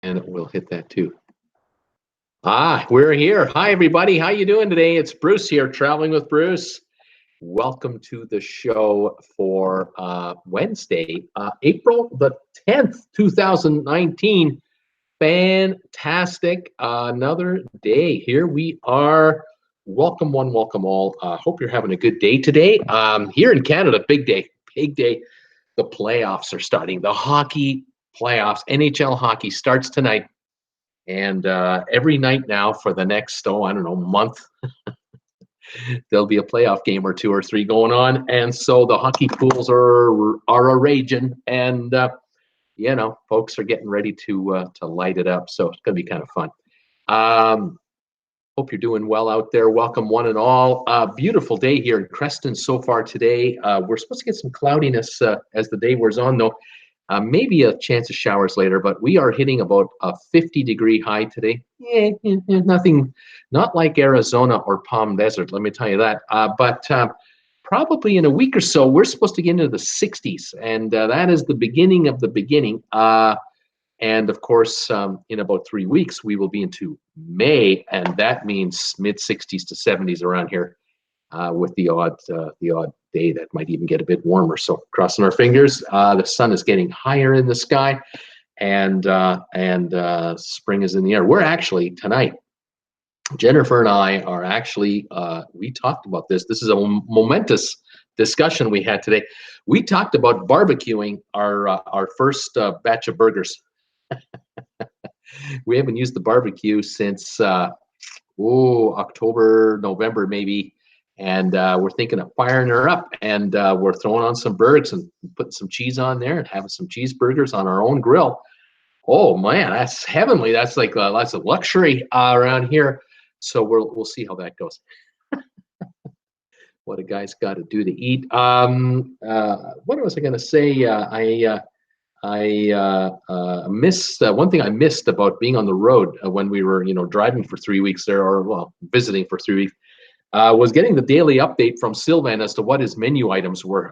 and we'll hit that too. We're here. Hi, everybody. How you doing today? It's Bruce here, Traveling with Bruce. Welcome to the show for Wednesday, April the 10th, 2019. Fantastic. Another day. Here we are. Welcome one, welcome all. Hope you're having a good day today. Here in Canada, big day, big day. The playoffs are starting. The hockey playoffs, NHL hockey starts tonight. And every night now for the next, month, there'll be a playoff game or two or three going on. And so the hockey pools are a-raging. And, folks are getting ready to light it up. So it's going to be kind of fun. Hope you're doing well out there. Welcome one and all. Beautiful day here in Creston so far today. We're supposed to get some cloudiness as the day wears on, though. Maybe a chance of showers later, but we are hitting about a 50-degree high today. Nothing, not like Arizona or Palm Desert, let me tell you that. But probably in a week or so, we're supposed to get into the 60s, and that is the beginning of the beginning. And of course, in about 3 weeks, we will be into May, and that means mid-60s to 70s around here, with the odd day that might even get a bit warmer. So crossing our fingers. The sun is getting higher in the sky, and spring is in the air. We're actually tonight, Jennifer and I are actually, we talked about this. This is a momentous discussion we had today. We talked about barbecuing our first batch of burgers. We haven't used the barbecue since October, November maybe. And we're thinking of firing her up, and we're throwing on some burgers and putting some cheese on there and having some cheeseburgers on our own grill. Oh man, that's heavenly. That's like lots of luxury around here. So we'll see how that goes. What a guy's got to do to eat. What was I going to say? I missed one thing I missed about being on the road when we were, driving for 3 weeks there, or visiting for 3 weeks. Was getting the daily update from Sylvan as to what his menu items were.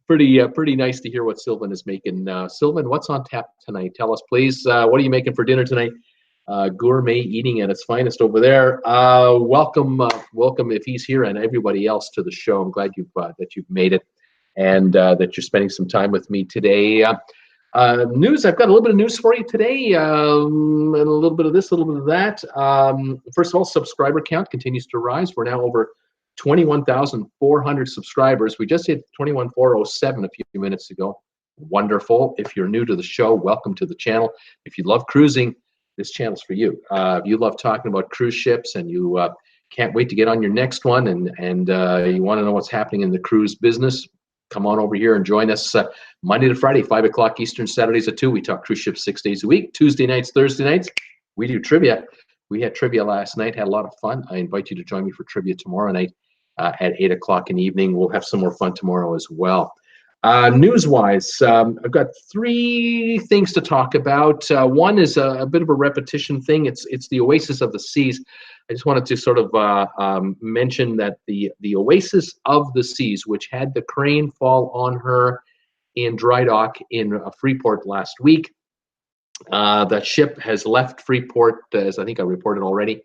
Pretty nice to hear what Sylvan is making. Sylvan, what's on tap tonight? Tell us, please. What are you making for dinner tonight? Gourmet eating at its finest over there. Welcome if he's here, and everybody else to the show. I'm glad that you've made it, and that you're spending some time with me today. News, I've got a little bit of news for you today, and a little bit of this, a little bit of that. First of all, subscriber count continues to rise. We're now over 21,400 subscribers. We just hit 21,407 a few minutes ago. Wonderful. If you're new to the show, welcome to the channel. If you love cruising, this channel's for you. If you love talking about cruise ships, and you can't wait to get on your next one, and you want to know what's happening in the cruise business, come on over here and join us Monday to Friday, 5 o'clock Eastern, Saturdays at 2. We talk cruise ships 6 days a week. Tuesday nights, Thursday nights, we do trivia. We had trivia last night, had a lot of fun. I invite you to join me for trivia tomorrow night at 8 o'clock in the evening. We'll have some more fun tomorrow as well. News-wise, I've got 3 things to talk about. One is a bit of a repetition thing. It's the Oasis of the Seas. I just wanted to sort of mention that the Oasis of the Seas, which had the crane fall on her in dry dock in Freeport last week, that ship has left Freeport, as I think I reported already.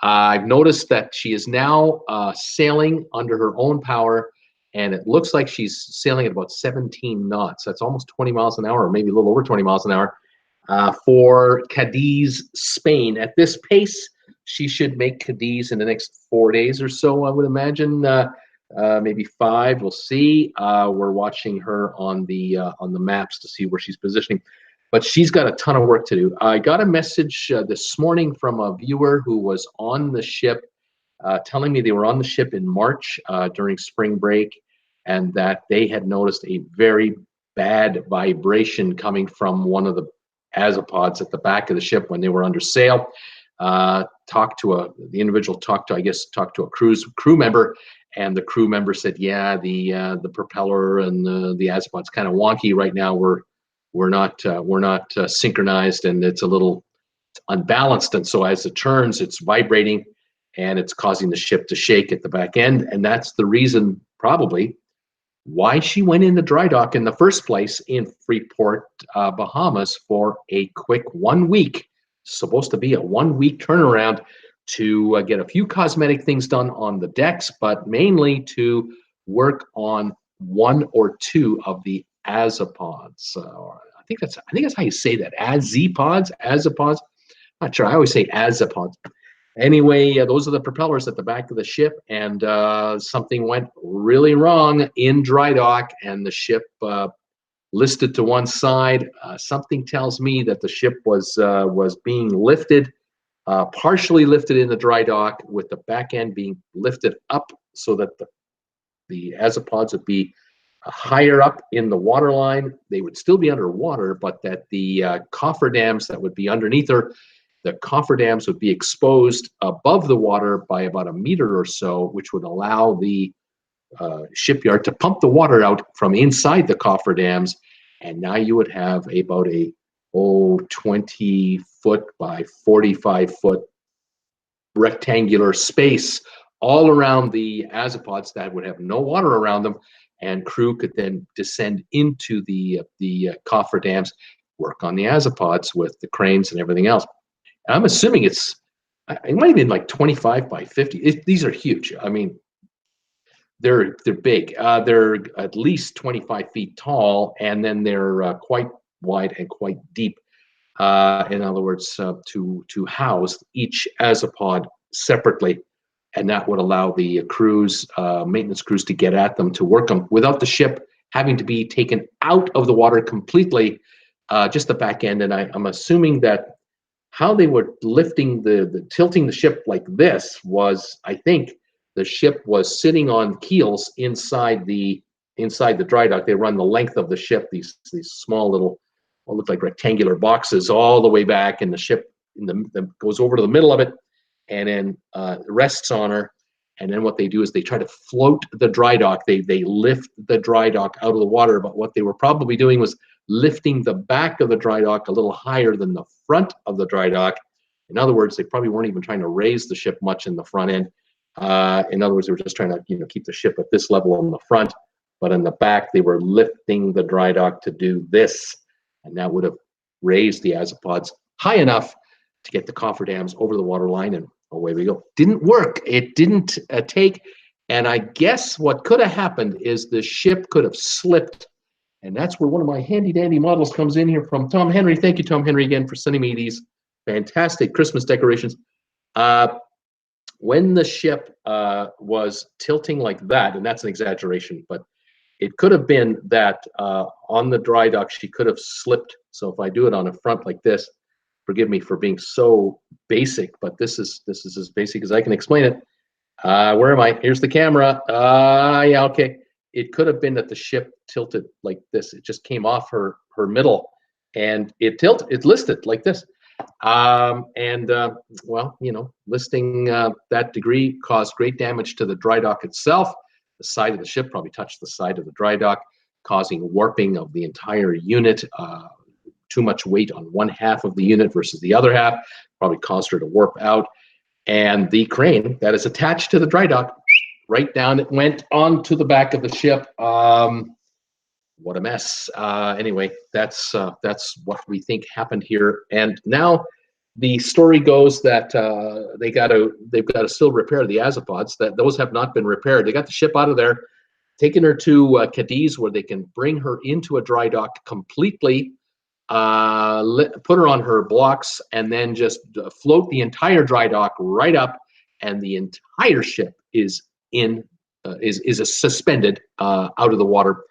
I've noticed that she is now sailing under her own power, and it looks like she's sailing at about 17 knots. That's almost 20 miles an hour, or maybe a little over 20 miles an hour, for Cadiz, Spain. At this pace, she should make Cadiz in the next 4 days or so, I would imagine, maybe 5. We'll see. We're watching her on the maps to see where she's positioning. But she's got a ton of work to do. I got a message this morning from a viewer who was on the ship, telling me they were on the ship in March during spring break, and that they had noticed a very bad vibration coming from one of the azipods at the back of the ship when they were under sail. The individual talked to a crew member, and the crew member said, yeah, the propeller and the azipod's kind of wonky right now. We're not synchronized, and it's a little unbalanced, and so as it turns, it's vibrating, and it's causing the ship to shake at the back end, and that's the reason probably why she went in the dry dock in the first place in Freeport, Bahamas for a quick 1 week, supposed to be a 1 week turnaround to get a few cosmetic things done on the decks, but mainly to work on one or two of the azipods. I think that's how you say that. Azipods. Not sure. I always say azipods. Anyway, those are the propellers at the back of the ship, and something went really wrong in dry dock, and the ship listed to one side. Something tells me that the ship was being lifted, partially lifted in the dry dock, with the back end being lifted up so that the azipods would be higher up in the water line. They would still be underwater, but that the cofferdams that would be underneath her, the cofferdams would be exposed above the water by about a meter or so, which would allow the shipyard to pump the water out from inside the cofferdams. And now you would have about a 20-foot by 45-foot rectangular space all around the azipods that would have no water around them, and crew could then descend into the cofferdams, work on the azipods with the cranes and everything else. And I'm assuming it might have been like 25 by 50. These are huge. I mean, they're big. They're at least 25 feet tall, and then they're quite wide and quite deep. In other words, to house each azipod separately, and that would allow the crews, maintenance crews, to get at them, to work them without the ship having to be taken out of the water completely, just the back end. And I'm assuming that how they were lifting tilting the ship like this was, I think the ship was sitting on keels inside the dry dock. They run the length of the ship, these small little, what look like rectangular boxes all the way back, and the ship goes over to the middle of it, and then rests on her. And then what they do is they try to float the dry dock. They lift the dry dock out of the water, but what they were probably doing was lifting the back of the dry dock a little higher than the front of the dry dock. In other words, they probably weren't even trying to raise the ship much in the front end. In other words, they were just trying to keep the ship at this level in the front, but in the back they were lifting the dry dock to do this, and that would have raised the azipods high enough to get the cofferdams over the water line, and away we go. Didn't work. It didn't take. And I guess what could have happened is the ship could have slipped. And that's where one of my handy dandy models comes in here from Tom Henry. Thank you, Tom Henry, again for sending me these fantastic Christmas decorations. When the ship was tilting like that, and that's an exaggeration, but it could have been that on the dry dock she could have slipped. So if I do it on a front like this, forgive me for being so basic, but this is as basic as I can explain it. Where am I? Here's the camera. Yeah, okay. It could have been that the ship tilted like this. It just came off her middle, and it listed like this. Well, listing that degree caused great damage to the dry dock itself. The side of the ship probably touched the side of the dry dock, causing warping of the entire unit. Too much weight on one half of the unit versus the other half probably caused her to warp out. And the crane that is attached to the dry dock, right down, it went onto the back of the ship. What a mess. Anyway, that's what we think happened here. And now the story goes that they've got to still repair the azipods. That those have not been repaired. They got the ship out of there, taking her to Cadiz, where they can bring her into a dry dock completely, put her on her blocks, and then just float the entire dry dock right up, and the entire ship is suspended out of the water,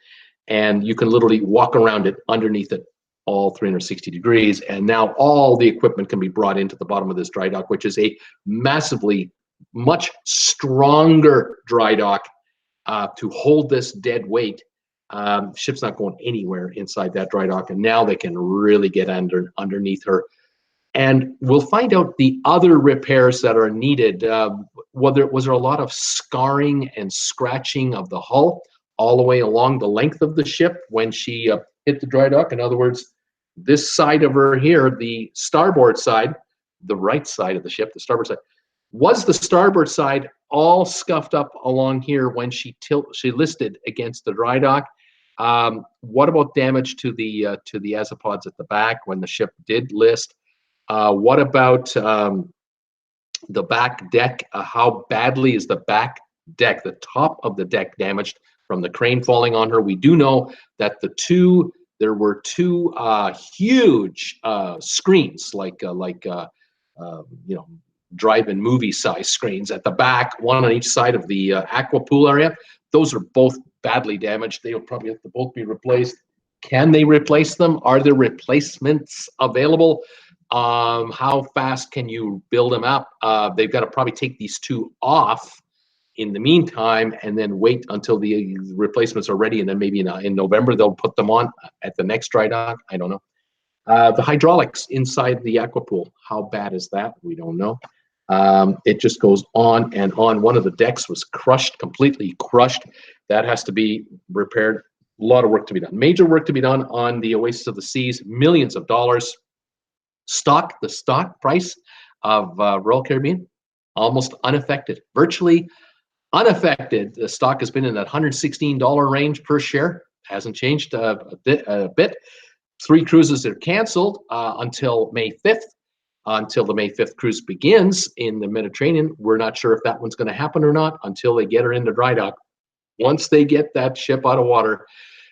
and you can literally walk around it, underneath it, all 360 degrees. And now all the equipment can be brought into the bottom of this dry dock, which is a massively much stronger dry dock to hold this dead weight. Ship's not going anywhere inside that dry dock, and now they can really get underneath her. And we'll find out the other repairs that are needed. Was there a lot of scarring and scratching of the hull all the way along the length of the ship when she hit the dry dock? In other words, this side of her here, the starboard side, the right side of the ship, the starboard side, Was the starboard side all scuffed up along here when she listed against the dry dock? What about damage to the azipods at the back when the ship did list? What about the back deck? How badly is the back deck, the top of the deck, damaged from the crane falling on her? We do know that there were two huge screens, like drive-in movie size screens at the back, one on each side of the aqua pool area. Those are both badly damaged. They will probably have to both be replaced. Can they replace them? Are there replacements available? How fast can you build them up? They've got to probably take these two off in the meantime and then wait until the replacements are ready, and then maybe in November they'll put them on at the next dry dock. I don't know. The hydraulics inside the aqua pool, how bad is that? We don't know. It just goes on and on. One of the decks was crushed, completely crushed. That has to be repaired. A lot of work to be done. Major work to be done on the Oasis of the Seas. Millions of dollars. The stock price of Royal Caribbean, almost unaffected. Virtually unaffected. The stock has been in that $116 range per share. Hasn't changed a bit. 3 cruises are canceled until May 5th. Until the May 5th cruise begins in the Mediterranean. We're not sure if that one's going to happen or not until they get her into dry dock. Once they get that ship out of water,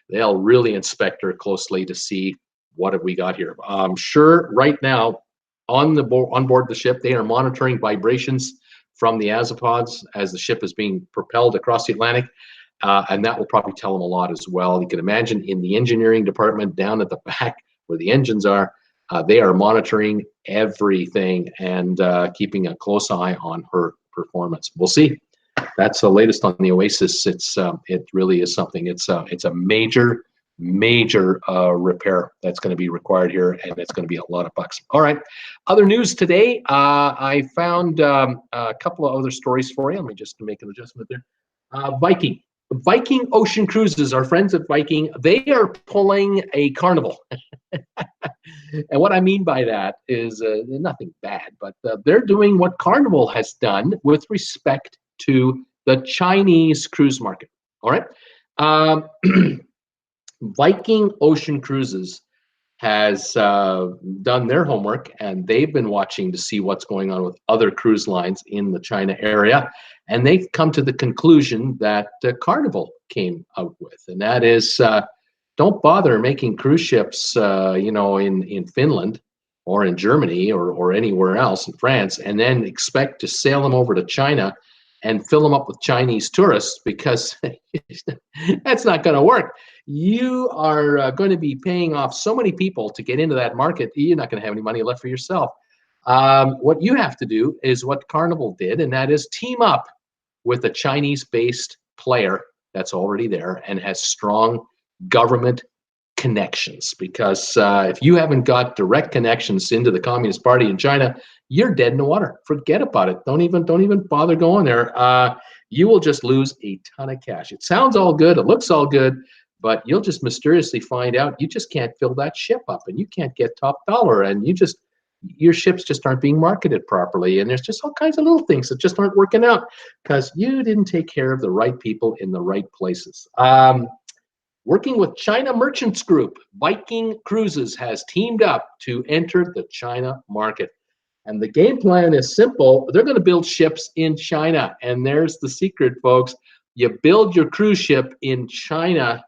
they'll really inspect her closely to see what have we got here. I'm sure right now on board the ship, they are monitoring vibrations from the azipods as the ship is being propelled across the Atlantic. And that will probably tell them a lot as well. You can imagine in the engineering department down at the back where the engines are, they are monitoring everything and keeping a close eye on her performance. We'll see. That's the latest on the Oasis. It really is something. It's a major repair that's going to be required here, and it's going to be a lot of bucks. All right. Other news today. I found a couple of other stories for you. Let me just make an adjustment there. Viking Ocean Cruises, our friends at Viking, they are pulling a carnival. And what I mean by that is nothing bad, but they're doing what Carnival has done with respect to the Chinese cruise market. All right. Viking Ocean Cruises has done their homework, and they've been watching to see what's going on with other cruise lines in the China area. And they've come to the conclusion that Carnival came out with, and that is don't bother making cruise ships, in Finland or in Germany or anywhere else in France, and then expect to sail them over to China and fill them up with Chinese tourists, because that's not going to work. You are going to be paying off so many people to get into that market, you're not going to have any money left for yourself. What you have to do is what Carnival did, and that is team up with a Chinese-based player that's already there and has strong government connections. Because if you haven't got direct connections into the Communist Party in China, you're dead in the water. Forget about it. Don't even bother going there. You will just lose a ton of cash. It sounds all good. It looks all good. But you'll just mysteriously find out you just can't fill that ship up, and you can't get top dollar, and your ships just aren't being marketed properly. And there's just all kinds of little things that just aren't working out because you didn't take care of the right people in the right places. Working with China Merchants Group, Viking Cruises has teamed up to enter the China market. And the game plan is simple. They're going to build ships in China. And there's the secret, folks. You build your cruise ship in China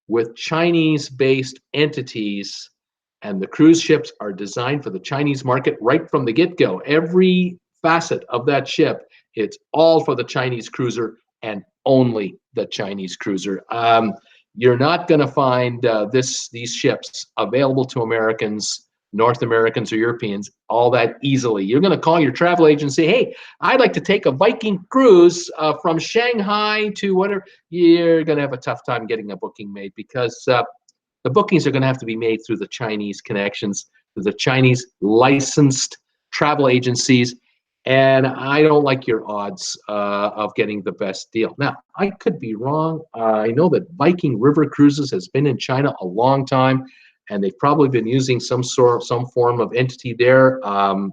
with Chinese-based entities, and the cruise ships are designed for the Chinese market right from the get-go. Every facet of that ship, it's all for the Chinese cruiser and only the Chinese cruiser. You're not going to find these ships available to Americans, North Americans, or Europeans all that easily. You're going to call your travel agency, hey, I'd like to take a Viking cruise from Shanghai to whatever. You're going to have a tough time getting a booking made, because the bookings are going to have to be made through the Chinese connections, through the Chinese licensed travel agencies. And I don't like your odds of getting the best deal. Now, I could be wrong. I know that Viking River Cruises has been in China a long time, and they've probably been using some form of entity there.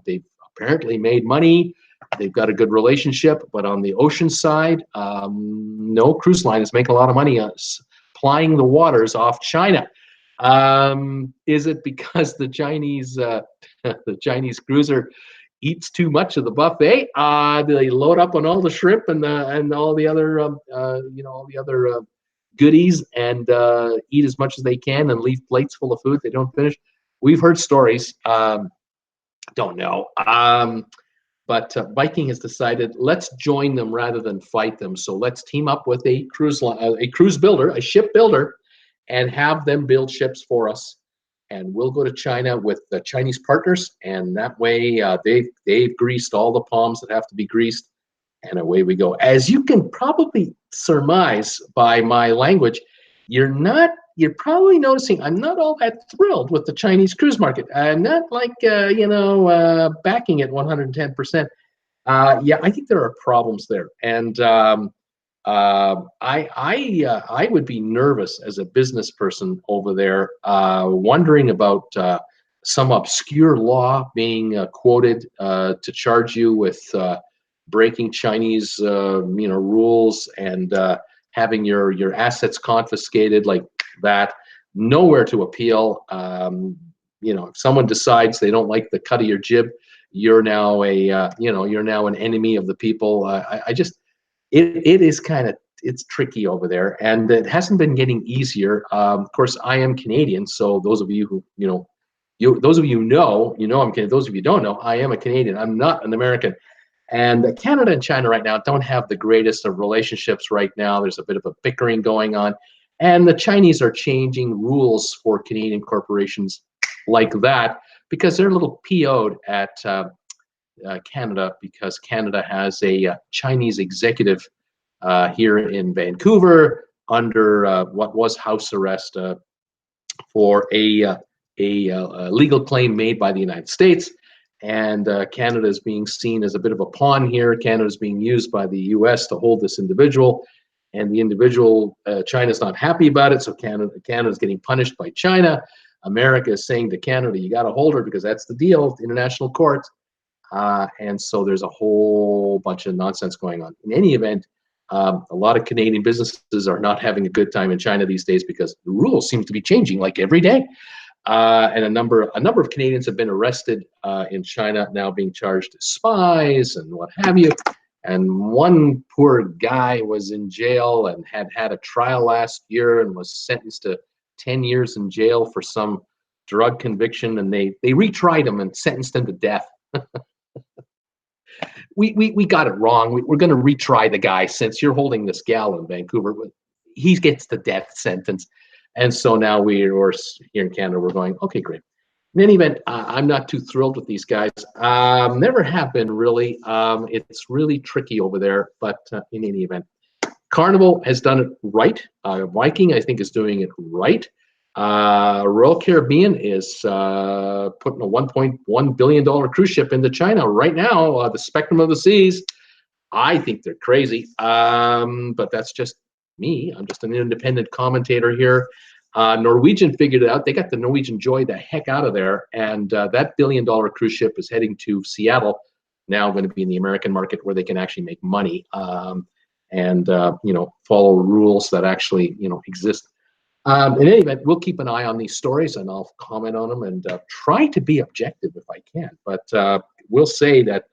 They've apparently made money. They've got a good relationship, but on the ocean side, no cruise line is making a lot of money supplying the waters off China. Is it because the Chinese the Chinese cruiser eats too much of the buffet? Do they load up on all the shrimp and all the other all the other goodies and eat as much as they can and leave plates full of food they don't finish? We've heard stories. Don't know. But Viking has decided, let's join them rather than fight them. So let's team up with a cruise builder, a ship builder, and have them build ships for us. And we'll go to China with the Chinese partners, and that way they've greased all the palms that have to be greased, and away we go. As you can probably surmise by my language, you're probably noticing I'm not all that thrilled with the Chinese cruise market. I'm not like backing it 110%. Yeah, I think there are problems there, and I would be nervous as a business person over there, wondering about some obscure law being quoted to charge you with breaking Chinese rules and having your assets confiscated like that. Nowhere to appeal. If someone decides they don't like the cut of your jib, you're now you're now an enemy of the people. It is it's tricky over there, and it hasn't been getting easier. Of course, I am Canadian, so those of you who those of you know I'm Canadian. Those of you who don't know, I am a Canadian. I'm not an American. And Canada and China right now don't have the greatest of relationships right now. There's a bit of a bickering going on, and the Chinese are changing rules for Canadian corporations like that because they're a little PO'd at Canada, because Canada has a Chinese executive here in Vancouver under what was house arrest for a legal claim made by the United States. And Canada is being seen as a bit of a pawn here. Canada is being used by the U.S. to hold this individual, and the individual, China's not happy about it, so Canada is getting punished by China. America is saying to Canada, you got to hold her because that's the deal, international court. And so there's a whole bunch of nonsense going on. In any event, a lot of Canadian businesses are not having a good time in China these days because the rules seem to be changing like every day. And a number of Canadians have been arrested in China, now being charged as spies and what have you. And one poor guy was in jail and had a trial last year and was sentenced to 10 years in jail for some drug conviction, and they retried him and sentenced him to death. We got it wrong. We're going to retry the guy since you're holding this gal in Vancouver. He gets the death sentence. And so now we're here in Canada, we're going, okay, great. In any event, I'm not too thrilled with these guys. Never have been, really. It's really tricky over there, but in any event. Carnival has done it right. Viking, I think, is doing it right. Royal Caribbean is putting a $1.1 billion cruise ship into China right now, the Spectrum of the Seas. I think they're crazy, but that's just me. I'm just an independent commentator here. Norwegian figured it out. They got the Norwegian Joy the heck out of there, and that $1 billion cruise ship is heading to Seattle, now going to be in the American market where they can actually make money and follow rules that actually exist. In any event, we'll keep an eye on these stories, and I'll comment on them and try to be objective if I can. But we'll say that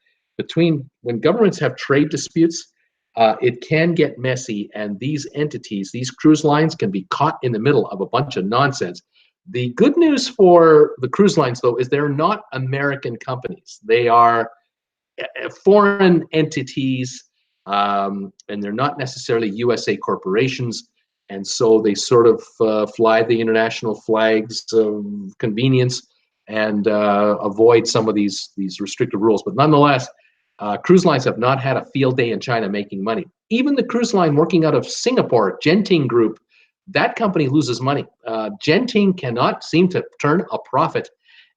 when governments have trade disputes, it can get messy, and these entities, these cruise lines, can be caught in the middle of a bunch of nonsense. The good news for the cruise lines, though, is they're not American companies. They are foreign entities, and they're not necessarily USA corporations. And so they sort of fly the international flags of convenience and avoid some of these restrictive rules. But nonetheless, cruise lines have not had a field day in China making money. Even the cruise line working out of Singapore, Genting Group, that company loses money. Genting cannot seem to turn a profit,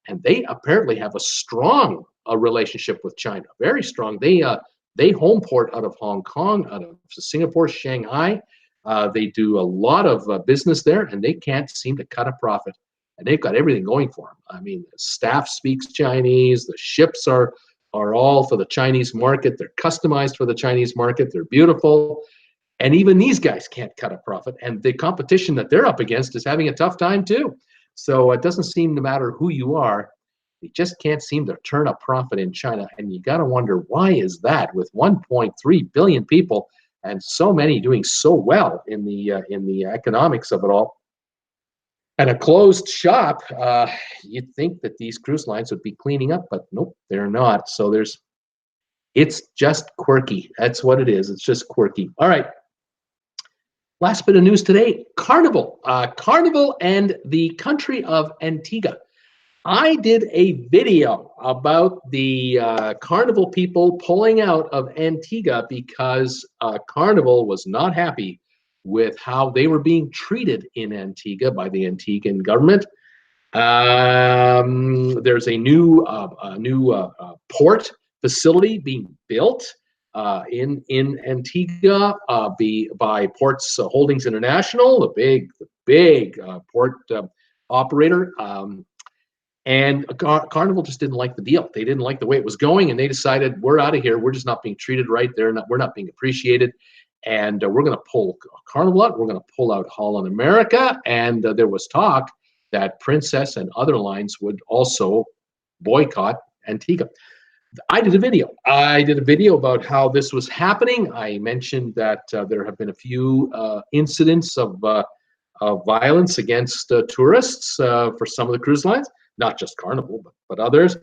and they apparently have a strong relationship with China, very strong. They home port out of Hong Kong, out of Singapore, Shanghai. They do a lot of business there, and they can't seem to cut a profit. And they've got everything going for them. I mean, the staff speaks Chinese. The ships are are all for the Chinese market. They're customized for the Chinese market. They're beautiful. And even these guys can't cut a profit. And the competition that they're up against is having a tough time too. So it doesn't seem to matter who you are. They just can't seem to turn a profit in China. And you got to wonder, why is that with 1.3 billion people and so many doing so well in the economics of it all? And a closed shop, you'd think that these cruise lines would be cleaning up, but nope, they're not. So it's just quirky. That's what it is. It's just quirky. All right. Last bit of news today, Carnival. Carnival and the country of Antigua. I did a video about the Carnival people pulling out of Antigua because Carnival was not happy with how they were being treated in Antigua by the Antiguan government. There's a new port facility being built in Antigua by Ports Holdings International, the big port operator. And Carnival just didn't like the deal. They didn't like the way it was going, and they decided, we're out of here. We're just not being treated right. We're not being appreciated, and we're going to pull Carnival out. We're going to pull out Holland America, and there was talk that Princess and other lines would also boycott Antigua. I did a video. About how this was happening. I mentioned that there have been a few incidents of violence against tourists for some of the cruise lines. Not just Carnival, but others.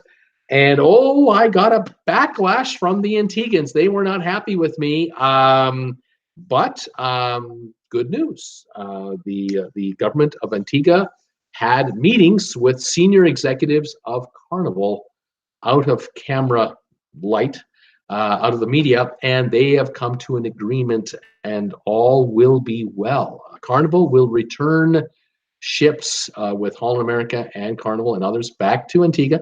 And I got a backlash from the Antiguans. They were not happy with me. But good news. The government of Antigua had meetings with senior executives of Carnival out of camera light, out of the media, and they have come to an agreement, and all will be well. Carnival will return ships with Holland America and Carnival and others back to Antigua.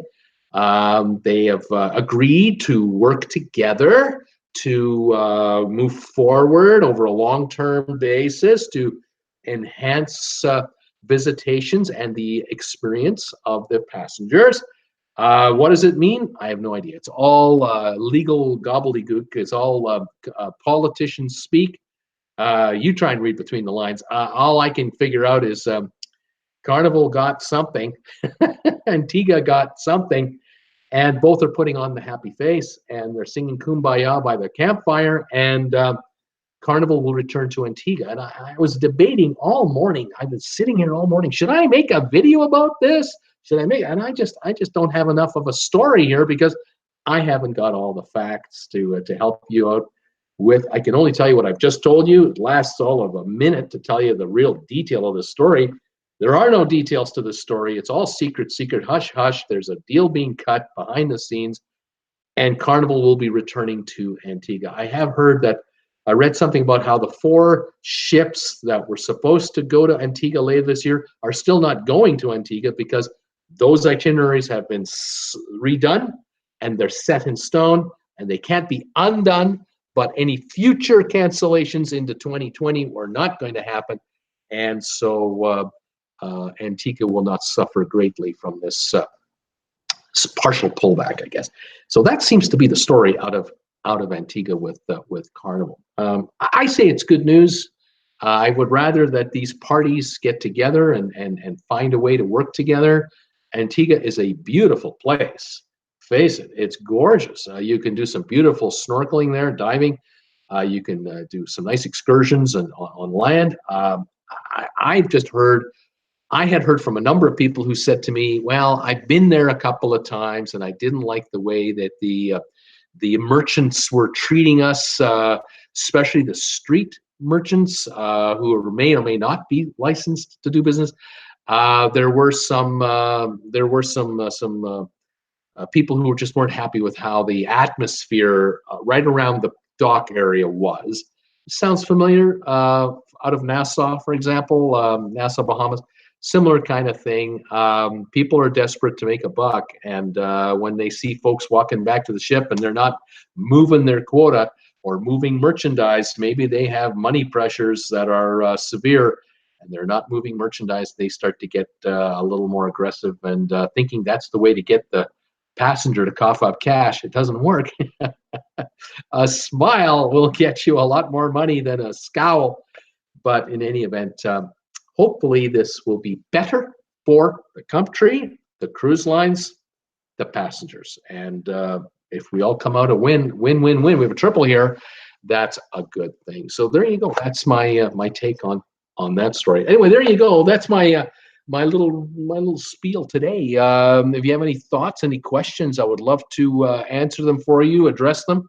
They have agreed to work together to move forward over a long-term basis to enhance visitations and the experience of the passengers. What does it mean? I have no idea. It's all legal gobbledygook. It's all politicians speak. You try and read between the lines. All I can figure out is Carnival got something, Antigua got something, and both are putting on the happy face, and they're singing Kumbaya by the campfire, and Carnival will return to Antigua. And I was debating all morning. I've been sitting here all morning. Should I make a video about this? Should I make? And I just don't have enough of a story here because I haven't got all the facts to help you out with. I can only tell you what I've just told you. It lasts all of a minute to tell you the real detail of the story. There are no details to the story. It's all secret, hush, hush. There's a deal being cut behind the scenes, and Carnival will be returning to Antigua. I read something about how the 4 ships that were supposed to go to Antigua later this year are still not going to Antigua because those itineraries have been redone and they're set in stone and they can't be undone. But any future cancellations into 2020 are not going to happen. And so Antigua will not suffer greatly from this partial pullback, I guess. So that seems to be the story out of Antigua with Carnival. I say it's good news. I would rather that these parties get together and find a way to work together. Antigua is a beautiful place. Face it, it's gorgeous. You can do some beautiful snorkeling there, diving. You can do some nice excursions on land. I had heard from a number of people who said to me, well, I've been there a couple of times and I didn't like the way that the merchants were treating us, especially the street merchants who may or may not be licensed to do business. There were some people who just weren't happy with how the atmosphere right around the dock area was. Sounds familiar? Out of Nassau, for example, Nassau, Bahamas. Similar kind of thing. People are desperate to make a buck, and when they see folks walking back to the ship and they're not moving their quota or moving merchandise, maybe they have money pressures that are severe, and they're not moving merchandise, they start to get a little more aggressive and thinking that's the way to get the passenger to cough up cash. It doesn't work. A smile will get you a lot more money than a scowl. But in any event, hopefully this will be better for the country, the cruise lines, the passengers. And if we all come out a win, we have a triple here, that's a good thing. So there you go. That's my my take on that story. Anyway, there you go. That's my my little spiel today. If you have any thoughts, any questions, I would love to answer them for you, address them,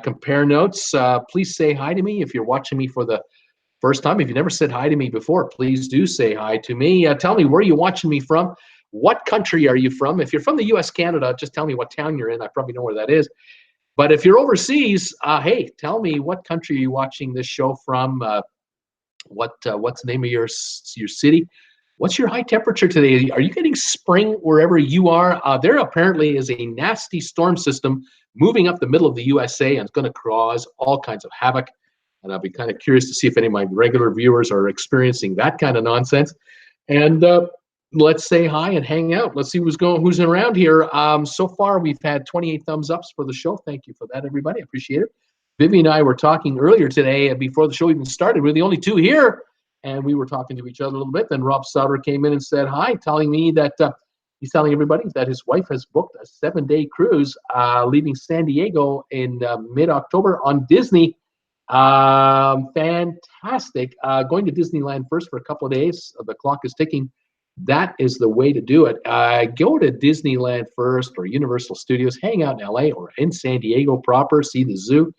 compare notes. Please say hi to me if you're watching me for the first time. If you never said hi to me before, please do say hi to me. Tell me where you're watching me from. What country are you from? If you're from the US, Canada, just tell me what town you're in. I probably know where that is. But if you're overseas, hey, tell me what country are you watching this show from? What's the name of your city? What's your high temperature today? Are you getting spring wherever you are? There apparently is a nasty storm system moving up the middle of the USA, and it's going to cause all kinds of havoc. And I'll be kind of curious to see if any of my regular viewers are experiencing that kind of nonsense. And let's say hi and hang out. Let's see who's around here. So far, we've had 28 thumbs ups for the show. Thank you for that, everybody. I appreciate it. Vivi and I were talking earlier today, before the show even started. We're the only two here, and we were talking to each other a little bit. Then Rob Sauter came in and said hi, telling me that he's telling everybody that his wife has booked a 7-day cruise, leaving San Diego in mid-October on Disney. Fantastic. Going to Disneyland first for a couple of days. The clock is ticking. That is the way to do it. Go to Disneyland first, or Universal Studios, hang out in LA or in San Diego proper, see the zoo,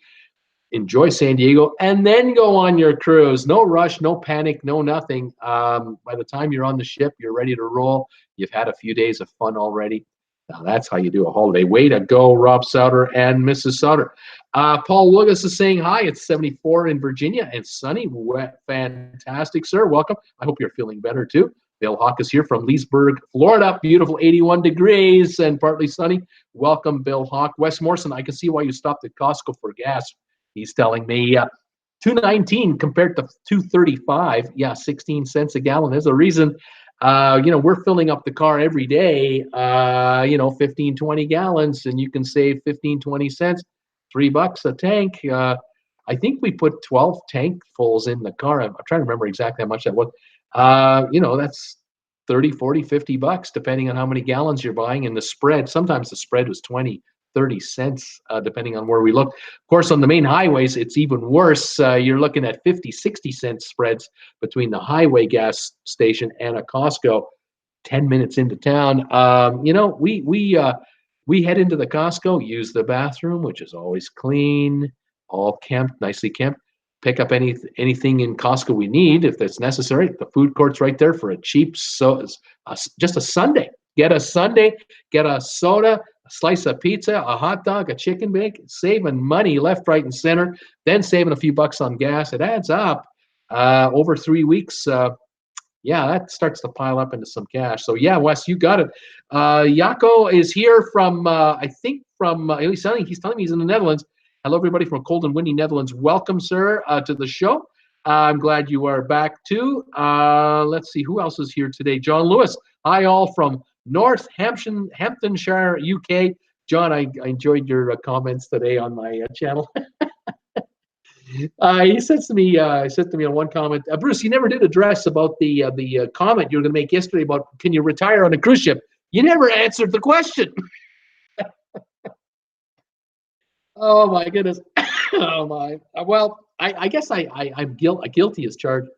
enjoy San Diego, and then go on your cruise. No rush, no panic, no nothing. By the time you're on the ship, you're ready to roll. You've had a few days of fun already. Now that's how you do a holiday. Way to go, Rob Sauter and Mrs. Sauter. Paul Lugas is saying hi. It's 74 in Virginia and sunny. Fantastic, sir. Welcome. I hope you're feeling better too. Bill Hawk is here from Leesburg, Florida. Beautiful 81 degrees and partly sunny. Welcome, Bill Hawk. Wes Morrison, I can see why you stopped at Costco for gas. He's telling me $2.19 compared to $2.35. Yeah, 16 cents a gallon. There's a reason. We're filling up the car every day, 15, 20 gallons, and you can save 15, 20 cents, $3 a tank. I think we put 12 tankfuls in the car. I'm trying to remember exactly how much that was. That's 30, 40, $50, depending on how many gallons you're buying. And the spread, sometimes the spread was 20, 30 cents, depending on where we look. Of course, on the main highways, it's even worse. You're looking at 50, 60 cent spreads between the highway gas station and a Costco 10 minutes into town. We head into the Costco, use the bathroom, which is always clean, all kempt, nicely kempt. Pick up anything in Costco we need if that's necessary. The food court's right there for a cheap, just a sundae. Get a sundae, get a soda, a slice of pizza, a hot dog, a chicken bake, saving money left, right, and center, then saving a few bucks on gas. It adds up over 3 weeks. That starts to pile up into some cash. So, yeah, Wes, you got it. Jaco is here from, he's telling me he's in the Netherlands. Hello, everybody from cold and windy Netherlands. Welcome, sir, to the show. I'm glad you are back, too. Let's see, who else is here today? John Lewis. Hi, all from Hamptonshire, UK. John, I enjoyed your comments today on my channel. He said to me on one comment, Bruce, you never did address about the comment you were going to make yesterday about can you retire on a cruise ship? You never answered the question. Oh my goodness. Oh my. Well, I guess I'm guilty as charged.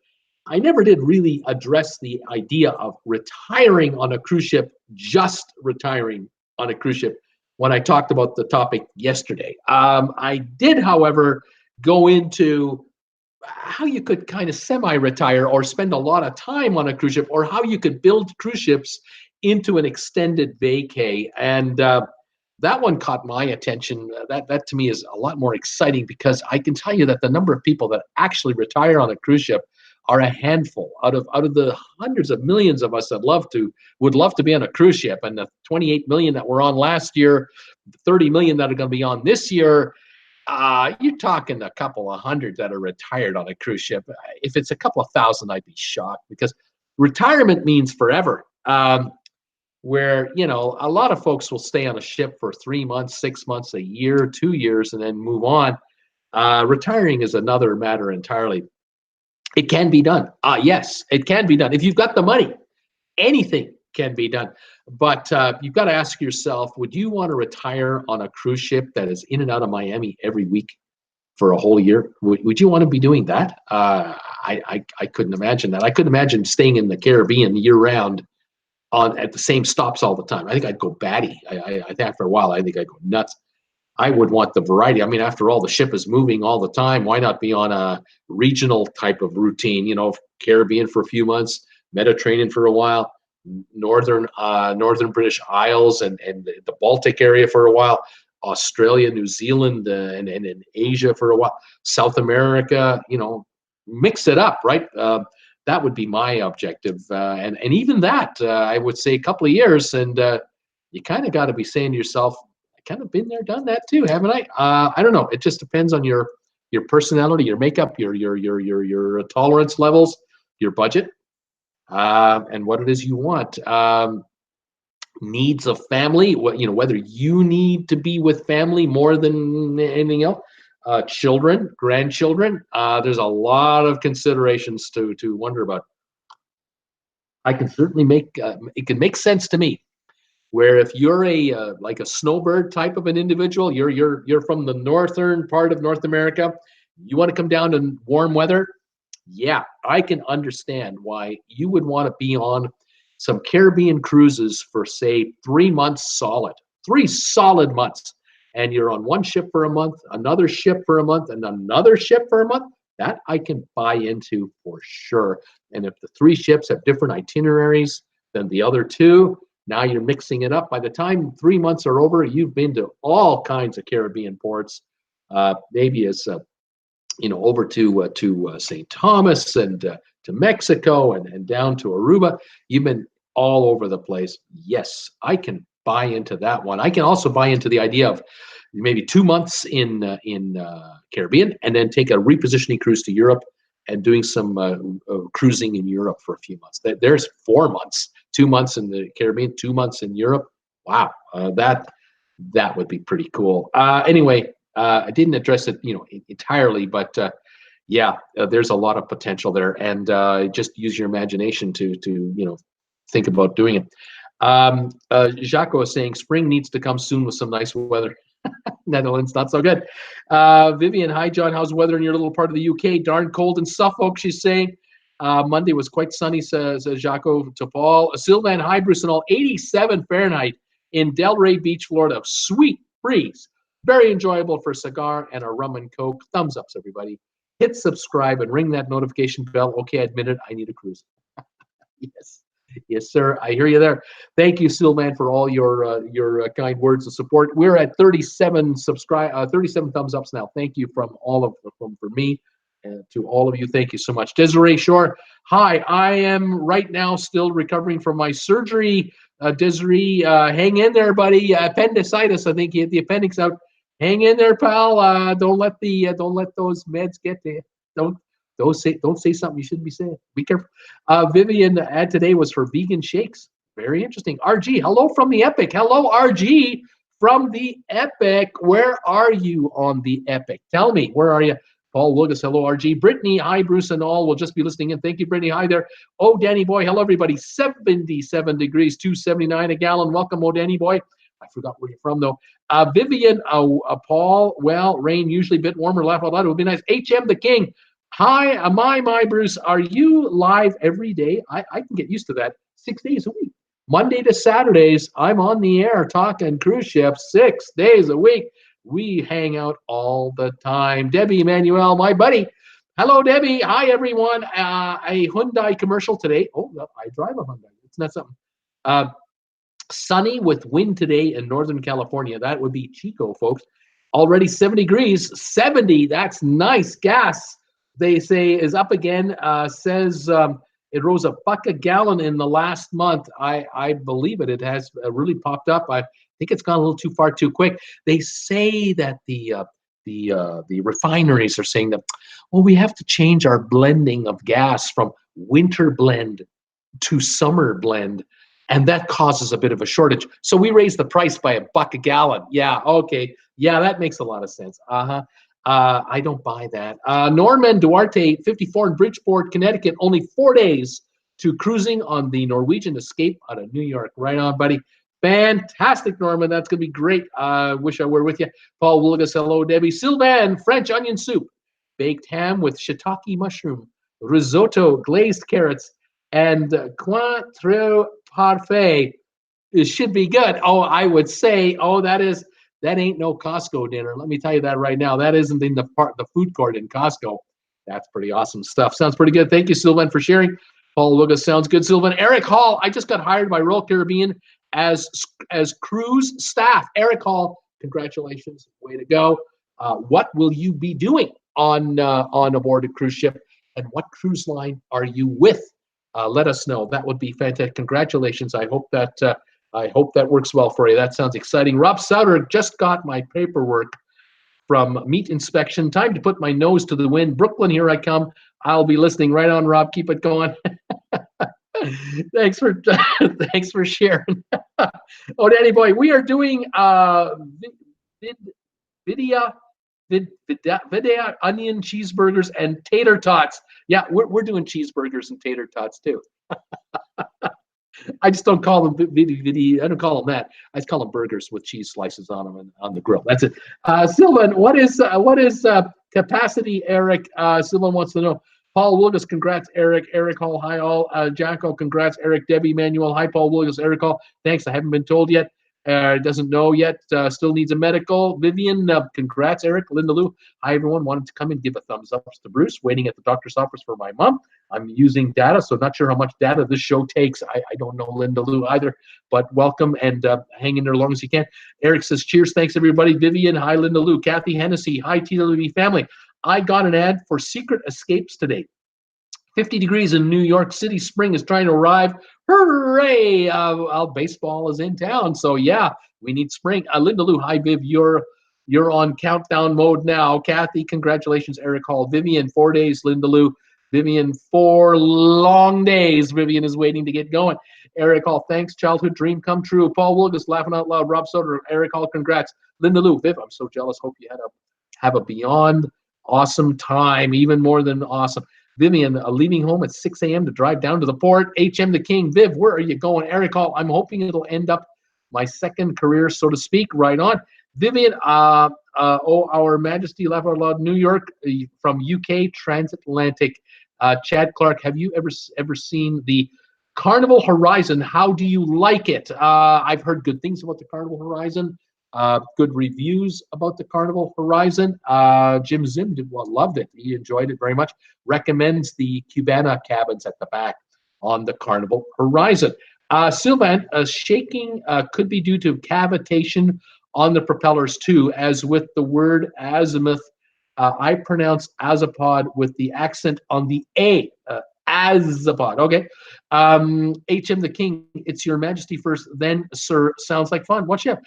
I never did really address the idea of retiring on a cruise ship, just retiring on a cruise ship, when I talked about the topic yesterday. I did, however, go into how you could kind of semi-retire or spend a lot of time on a cruise ship, or how you could build cruise ships into an extended vacay. And that one caught my attention. That to me is a lot more exciting, because I can tell you that the number of people that actually retire on a cruise ship are a handful out of the hundreds of millions of us that would love to be on a cruise ship. And the 28 million that were on last year, 30 million that are going to be on this year, you're talking a couple of hundred that are retired on a cruise ship. If it's a couple of thousand, I'd be shocked, because retirement means forever. where, you know, a lot of folks will stay on a ship for 3 months, 6 months, a year, 2 years, and then move on. Retiring is another matter entirely. It can be done. Yes, it can be done. If you've got the money, anything can be done. But you've got to ask yourself, would you want to retire on a cruise ship that is in and out of Miami every week for a whole year? Would you want to be doing that? I couldn't imagine that. I couldn't imagine staying in the Caribbean year round at the same stops all the time. I think I'd go batty. I think after a while, I think I'd go nuts. I would want the variety. I mean, after all, the ship is moving all the time. Why not be on a regional type of routine? You know, Caribbean for a few months, Mediterranean for a while, northern British Isles and the Baltic area for a while, Australia, New Zealand, and in Asia for a while, South America. You know, mix it up, right? That would be my objective, and even that, I would say, a couple of years, and you kind of got to be saying to yourself, kind of been there, done that too, haven't I? I don't know. It just depends on your personality, your makeup, your tolerance levels, your budget, and what it is you want. Needs of family, you know, whether you need to be with family more than anything else. Children, grandchildren. There's a lot of considerations to wonder about. I can certainly make it can make sense to me. Where if you're like a snowbird type of an individual, you're from the northern part of North America, you want to come down to warm weather, yeah, I can understand why you would want to be on some Caribbean cruises for, say, 3 months solid, 3 solid months, and you're on one ship for a month, another ship for a month, and another ship for a month. That I can buy into for sure. And if the 3 ships have different itineraries than the other 2, now you're mixing it up. By the time 3 months are over, you've been to all kinds of Caribbean ports, maybe as you know, over to St. Thomas and to Mexico and down to Aruba. You've been all over the place. Yes, I can buy into that one. I can also buy into the idea of maybe 2 months in Caribbean and then take a repositioning cruise to Europe and doing some cruising in Europe for a few months. There's 4 months, 2 months in the Caribbean, 2 months in Europe. Wow, that would be pretty cool. Anyway, I didn't address it, you know, entirely, but yeah, there's a lot of potential there, and just use your imagination to you know, think about doing it. Jaco is saying spring needs to come soon with some nice weather. Netherlands, not so good. Vivian, hi John, how's the weather in your little part of the UK? Darn cold in Suffolk, she's saying. Monday was quite sunny, says Jaco to Paul. Sylvan, hi Bruce and all. 87 Fahrenheit in Delray Beach, Florida. Sweet breeze. Very enjoyable for a cigar and a rum and coke. Thumbs ups, everybody. Hit subscribe and ring that notification bell. Okay, I admit it, I need a cruise. Yes. Yes, sir. I hear you there. Thank you, Sylvan, for all your kind words of support. We're at 37 thumbs ups now. Thank you from all of them for me, and to all of you. Thank you so much. Desiree Shore, hi. I am right now still recovering from my surgery. Desiree, hang in there, buddy. Appendicitis. I think you had the appendix out. Hang in there, pal. Don't let those meds get to you. Don't say something you shouldn't be saying. Be careful. Vivian, ad today was for vegan shakes. Very interesting. RG, hello from the Epic. Hello, RG from the Epic. Where are you on the Epic? Tell me, where are you? Paul Lucas, hello, RG. Brittany, hi, Bruce and all. We'll just be listening in. Thank you, Brittany. Hi there. Oh, Danny boy. Hello, everybody. 77 degrees, 279 a gallon. Welcome, oh, Danny boy. I forgot where you're from, though. Vivian, Paul, well, rain usually a bit warmer. Laugh out loud. It would be nice. HM the King. Hi, my Bruce. Are you live every day? I can get used to that. 6 days a week. Monday to Saturdays, I'm on the air talking cruise ships 6 days a week. We hang out all the time. Debbie Emmanuel, my buddy. Hello, Debbie. Hi, everyone. A Hyundai commercial today. Oh, I drive a Hyundai. It's not something. Sunny with wind today in Northern California. That would be Chico, folks. Already 70 degrees. 70. That's nice. Gas, they say, is up again. Says it rose $1 a gallon in the last month. I believe it. It has really popped up. I think it's gone a little too far too quick. They say that the refineries are saying that, well, we have to change our blending of gas from winter blend to summer blend. and that causes a bit of a shortage. So we raised the price by $1 a gallon. Yeah, okay. Yeah, that makes a lot of sense. I don't buy that. Norman Duarte, 54 in Bridgeport, Connecticut, only 4 days to cruising on the Norwegian Escape out of New York. Right on, buddy. Fantastic, Norman. That's going to be great. Wish I were with you. Paul Willigas, hello, Debbie. Sylvan, French onion soup, baked ham with shiitake mushroom, risotto, glazed carrots, and coin trop parfait. It should be good. Oh, I would say, that ain't no Costco dinner. Let me tell you that right now. That isn't in the food court in Costco. That's pretty awesome stuff. Sounds pretty good. Thank you, Sylvan, for sharing. Paul Lucas, sounds good, Sylvan. Eric Hall, I just got hired by Royal Caribbean as cruise staff. Eric Hall, congratulations. Way to go. What will you be doing on aboard a cruise ship, and what cruise line are you with? Let us know. That would be fantastic. Congratulations. I hope that works well for you. That sounds exciting. Rob Souter, just got my paperwork from meat inspection. Time to put my nose to the wind. Brooklyn, here I come. I'll be listening. Right on, Rob. Keep it going. Thanks for sharing. Oh, Danny boy, we are doing vidya onion cheeseburgers and tater tots. Yeah, we're doing cheeseburgers and tater tots too. I just don't call them I don't call them that. I just call them burgers with cheese slices on them and on the grill. That's it. Sylvan, what is capacity, Eric? Sylvan wants to know. Paul Wilgus, congrats, Eric. Eric Hall, hi all. Jacko, congrats, Eric. Debbie Manuel, hi, Paul Wilgus. Eric Hall, thanks. I haven't been told yet. Doesn't know yet. Still needs a medical. Vivian, congrats, Eric. Linda Lou, hi, everyone. Wanted to come and give a thumbs up to Bruce. Waiting at the doctor's office for my mom. I'm using data, so not sure how much data this show takes. I don't know Linda Lou either, but welcome and hang in there as long as you can. Eric says, cheers. Thanks, everybody. Vivian, hi, Linda Lou. Kathy Hennessy, hi, TWB family. I got an ad for Secret Escapes today. 50 degrees in New York City. Spring is trying to arrive. Hooray! Baseball is in town, so yeah, we need spring. Linda Lou, hi, Viv. You're on countdown mode now. Kathy, congratulations. Eric Hall. Vivian, 4 days. Linda Lou. Vivian, 4 long days. Vivian is waiting to get going. Eric Hall, thanks. Childhood dream come true. Paul Wilgus, laughing out loud. Rob Soder. Eric Hall, congrats. Linda Lou. Viv, I'm so jealous. Hope you have a beyond awesome time, even more than awesome. Vivian, leaving home at 6 a.m. to drive down to the port. HM the King. Viv, where are you going? Eric Hall, I'm hoping it'll end up my second career, so to speak. Right on. Vivian, Our Majesty, laugh out loud. New York from UK Transatlantic. Chad Clark, have you ever seen the Carnival Horizon? How do you like it? I've heard good things about the Carnival Horizon. Good reviews about the Carnival Horizon. Jim Zim loved it. He enjoyed it very much. Recommends the Cubana cabins at the back on the Carnival Horizon. Sylvan, shaking could be due to cavitation on the propellers too, as with the word azimuth. I pronounce azapod with the accent on the A. Azapod. Okay. HM the King, it's Your Majesty first, then Sir. Sounds like fun. What's up?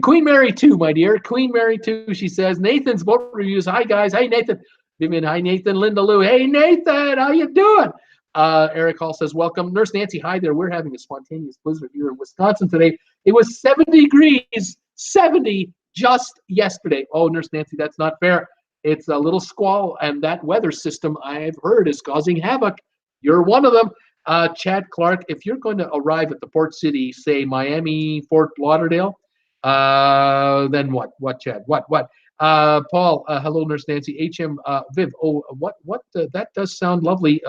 Queen Mary 2, my dear. Queen Mary 2, she says. Nathan's boat reviews. Hi, guys. Hey, Nathan. Vivian, hi, Nathan. Linda Lou. Hey, Nathan. How you doing? Eric Hall says, welcome. Nurse Nancy, hi there. We're having a spontaneous blizzard here in Wisconsin today. It was 70 degrees, 70 just yesterday. Oh, Nurse Nancy, that's not fair. It's a little squall, and that weather system, I've heard, is causing havoc. You're one of them. Chad Clark, if you're going to arrive at the port city, say Miami, Fort Lauderdale, then what? What, Chad? What? Paul, hello, Nurse Nancy. HM, Viv, that does sound lovely.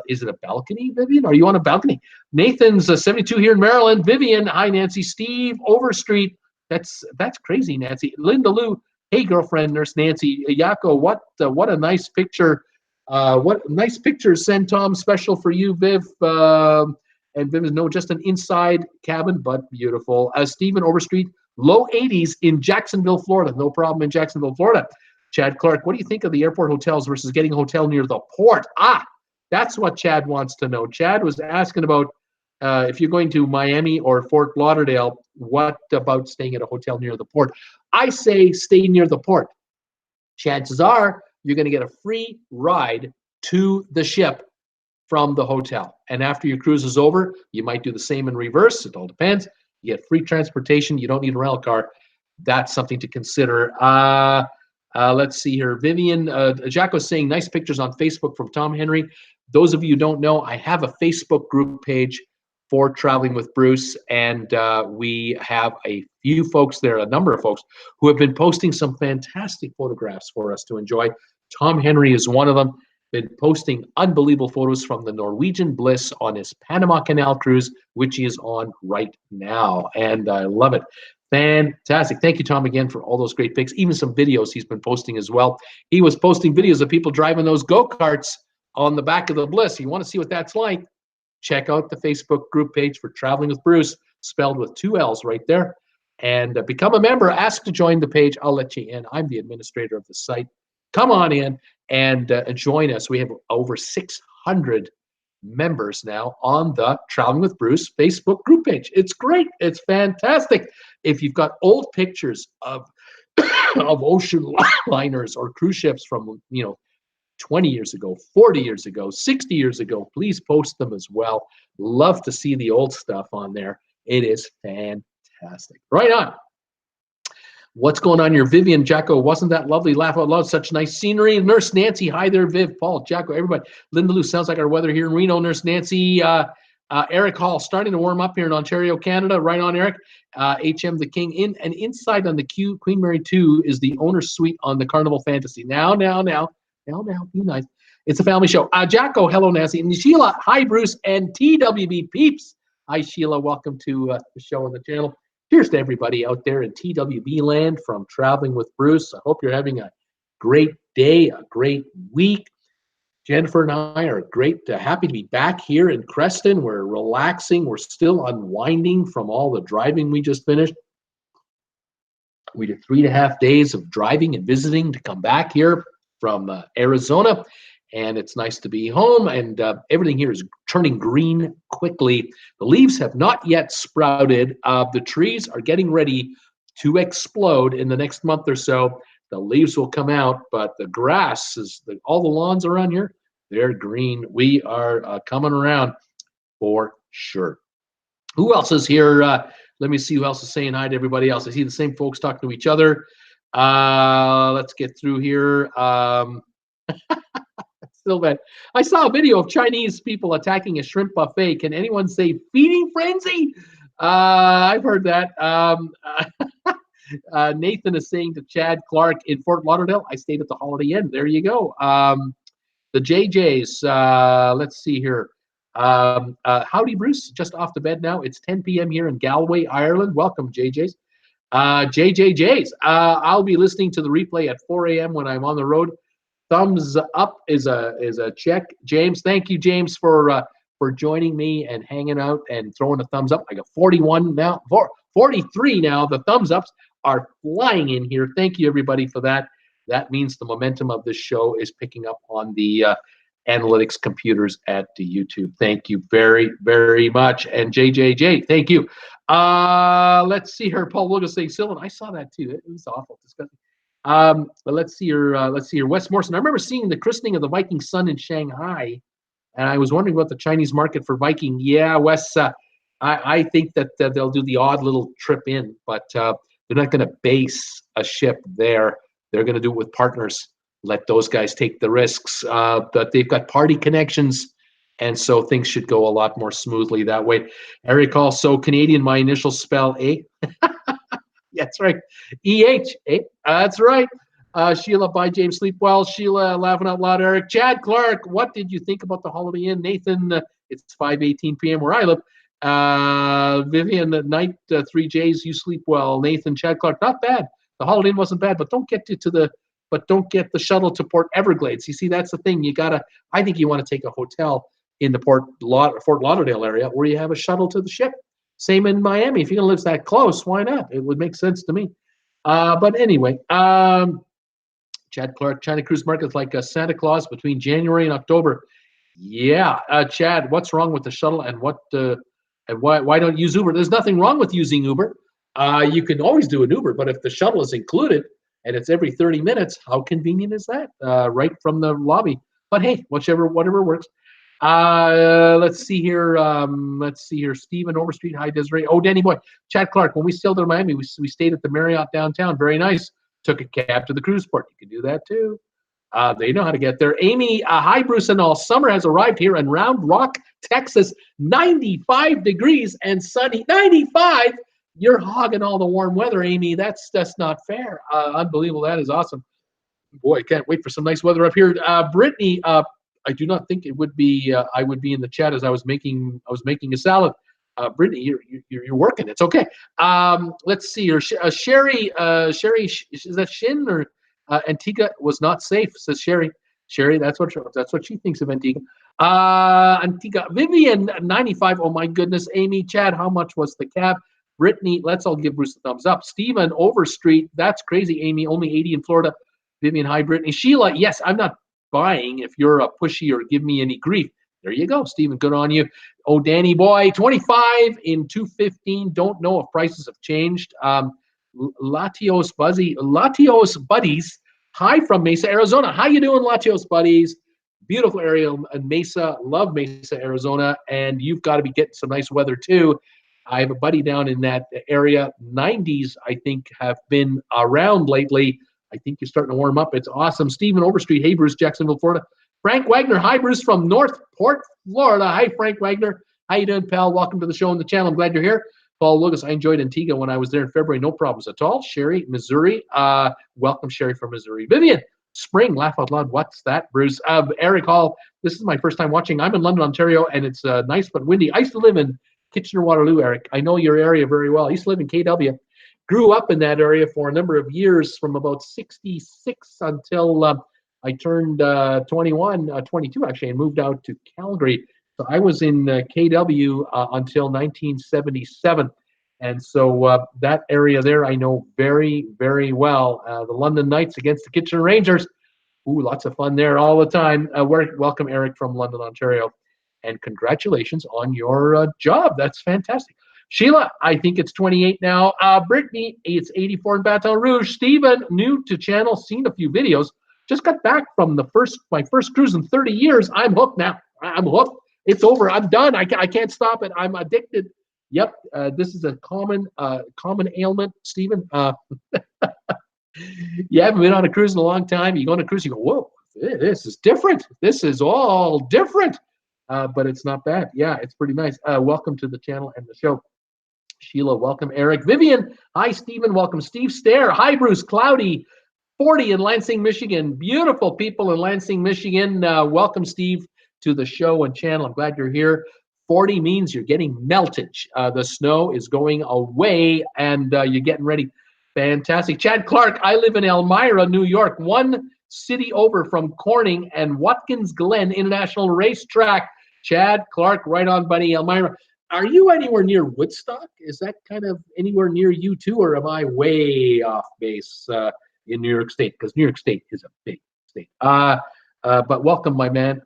Is it a balcony, Vivian? Are you on a balcony? Nathan's 72 here in Maryland. Vivian, hi, Nancy. Steve, Overstreet. That's crazy, Nancy. Linda Lou, hey, girlfriend, Nurse Nancy. Yako, what a nice picture. What nice pictures. Send Tom special for you, Viv. And Viv is just an inside cabin, but beautiful. Stephen Overstreet, low 80s in Jacksonville, Florida. No problem in Jacksonville, Florida. Chad Clark, what do you think of the airport hotels versus getting a hotel near the port? That's what Chad wants to know. Chad was asking about if you're going to Miami or Fort Lauderdale, what about staying at a hotel near the port? I say stay near the port. Chances are you're going to get a free ride to the ship from the hotel. And after your cruise is over, you might do the same in reverse. It all depends. You get free transportation. You don't need a rental car. That's something to consider. Let's see here. Vivian, Jacko's saying nice pictures on Facebook from Tom Henry. Those of you who don't know, I have a Facebook group page for Traveling with Bruce, and we have a few folks there, a number of folks, who have been posting some fantastic photographs for us to enjoy. Tom Henry is one of them. Been posting unbelievable photos from the Norwegian Bliss on his Panama Canal cruise, which he is on right now, and I love it. Fantastic. Thank you, Tom, again, for all those great pics, even some videos he's been posting as well. He was posting videos of people driving those go-karts on the back of the Bliss. You want to see what that's like? Check out the Facebook group page for Traveling with Bruce, spelled with 2 L's right there, and become a member. Ask to join the page. I'll let you in. I'm the administrator of the site. Come on in and join us. We have over 600 members now on the Traveling with Bruce Facebook group page. It's great. It's fantastic. If you've got old pictures of of ocean liners or cruise ships from 20 years ago, 40 years ago, 60 years ago, please post them as well. Love to see the old stuff on there. It is fantastic. Right on. What's going on here? Vivian, Jacko, wasn't that lovely? Laugh out loud. Such nice scenery. Nurse Nancy, hi there, Viv, Paul, Jacko, everybody. Linda Lou, sounds like our weather here in Reno. Nurse Nancy, Eric Hall, starting to warm up here in Ontario, Canada. Right on, Eric. HM the King. Inside on the Queen Mary 2 is the owner's suite on the Carnival Fantasy. Now, be nice. It's a family show. Jacko, hello, Nancy. And Sheila, hi, Bruce, and TWB peeps. Hi, Sheila. Welcome to the show on the channel. Cheers to everybody out there in TWB land from Traveling with Bruce. I hope you're having a great day, a great week. Jennifer and I are happy to be back here in Creston. We're relaxing. We're still unwinding from all the driving we just finished. We did 3.5 days of driving and visiting to come back here from Arizona, and it's nice to be home, and everything here is turning green quickly. The leaves have not yet sprouted. The trees are getting ready to explode in the next month or so. The leaves will come out, but the grass all the lawns around here, they're green. We are coming around for sure. Who else is here? Let me see who else is saying hi to everybody else. I see the same folks talking to each other. Let's get through here. Still bad. I saw a video of Chinese people attacking a shrimp buffet. Can anyone say feeding frenzy? I've heard that. Nathan is saying to Chad Clark in Fort Lauderdale, I stayed at the Holiday Inn. There you go. The JJs, let's see here. Howdy, Bruce. Just off the bed now. It's 10 p.m. here in Galway, Ireland. Welcome, JJs. JJJs. I'll be listening to the replay at 4 a.m. when I'm on the road. Thumbs up is a check. James, thank you, James, for joining me and hanging out and throwing a thumbs up. I got 41 now, 43 now. The thumbs ups are flying in here. Thank you, everybody, for that. That means the momentum of this show is picking up on the analytics computers at the YouTube. Thank you very, very much. And JJJ, thank you. Let's see here. Paul Wilgus saying, Sylvan, I saw that too. It was awful, disgusting. But let's see here. Wes Morrison. I remember seeing the christening of the Viking Sun in Shanghai, and I was wondering about the Chinese market for Viking. Yeah, Wes, I think that they'll do the odd little trip in, but they're not going to base a ship there. They're going to do it with partners. Let those guys take the risks. But they've got party connections, and so things should go a lot more smoothly that way. Eric, also Canadian, my initial spell, eh? That's right. E-H, eh? That's right. Sheila, bye, James, sleep well. Sheila, laughing out loud. Eric, Chad Clark, what did you think about the Holiday Inn? Nathan, it's 5:18 p.m. where I live. Vivian, night, 3Js, you sleep well. Nathan, Chad Clark, not bad. The Holiday Inn wasn't bad, but don't get don't get the shuttle to Port Everglades. You see, that's the thing. I think you want to take a hotel in the Fort Lauderdale area where you have a shuttle to the ship. Same in Miami. If you're going to live that close, why not? It would make sense to me. But anyway, Chad Clark, China Cruise Market's like a Santa Claus between January and October. Yeah, Chad, what's wrong with the shuttle, and why don't you use Uber? There's nothing wrong with using Uber. You can always do an Uber, but if the shuttle is included and it's every 30 minutes, how convenient is that? Right from the lobby. But hey, whatever works. Let's see here. Stephen Overstreet. Hi, Desiree. Oh, Danny Boy. Chad Clark. When we sailed to Miami, we stayed at the Marriott downtown. Very nice. Took a cab to the cruise port. You can do that too. They know how to get there. Amy, hi, Bruce and all. Summer has arrived here in Round Rock, Texas. 95 degrees and sunny. 95. You're hogging all the warm weather, Amy. That's not fair. Unbelievable. That is awesome. Boy, I can't wait for some nice weather up here. Brittany, I do not think it would be. I would be in the chat as I was making a salad. Brittany, you're working. It's okay. Let's see here. Sherry, is that Shin or Antigua was not safe? Says Sherry. Sherry, that's what she thinks of Antigua. Antigua. Vivian, 95. Oh my goodness. Amy, Chad, how much was the cab? Brittany, let's all give Bruce a thumbs up. Stephen Overstreet, that's crazy. Amy, only 80 in Florida. Vivian, hi, Brittany. Sheila, yes, I'm not buying if you're a pushy or give me any grief. There you go, Stephen. Good on you. Oh, Danny boy, 25 in 215. Don't know if prices have changed. Latios Buddies. Hi from Mesa, Arizona. How you doing, Latios Buddies? Beautiful area in Mesa. Love Mesa, Arizona. And you've got to be getting some nice weather too. I have a buddy down in that area. 90s, I think, have been around lately. I think you're starting to warm up. It's awesome. Stephen Overstreet. Hey, Bruce, Jacksonville, Florida. Frank Wagner. Hi, Bruce, from Northport, Florida. Hi, Frank Wagner. How you doing, pal? Welcome to the show and the channel. I'm glad you're here. Paul Lucas. I enjoyed Antigua when I was there in February. No problems at all. Sherry, Missouri. Welcome, Sherry from Missouri. Vivian, Spring. Laugh out loud. What's that, Bruce? Eric Hall. This is my first time watching. I'm in London, Ontario, and it's nice but windy. I used to live in Kitchener-Waterloo, Eric. I know your area very well. I used to live in KW. Grew up in that area for a number of years, from about 66 until I turned 22 actually, and moved out to Calgary. So I was in KW until 1977. And so that area there I know very, very well. The London Knights against the Kitchener Rangers. Ooh, lots of fun there all the time. Welcome, Eric, from London, Ontario. And congratulations on your job. That's fantastic. Sheila, I think it's 28 now. Brittany, it's 84 in Baton Rouge. Stephen, new to channel, seen a few videos. Just got back from my first cruise in 30 years. I'm hooked now. I'm hooked. It's over. I'm done. I can't stop it. I'm addicted. Yep. This is a common ailment, Stephen. You haven't been on a cruise in a long time. You go on a cruise, you go, whoa, this is different. This is all different. But it's not bad. Yeah, it's pretty nice. Welcome to the channel and the show. Sheila, welcome. Eric. Vivian, hi, Stephen. Welcome. Steve Stair. Hi, Bruce. Cloudy. 40 in Lansing, Michigan. Beautiful people in Lansing, Michigan. Welcome, Steve, to the show and channel. I'm glad you're here. 40 means you're getting meltage. The snow is going away, and you're getting ready. Fantastic. Chad Clark, I live in Elmira, New York, one city over from Corning and Watkins Glen International Racetrack. Chad Clark, right on, buddy. Elmira. Are you anywhere near Woodstock? Is that kind of anywhere near you too, or am I way off base in New York State? Because New York State is a big state. But welcome, my man.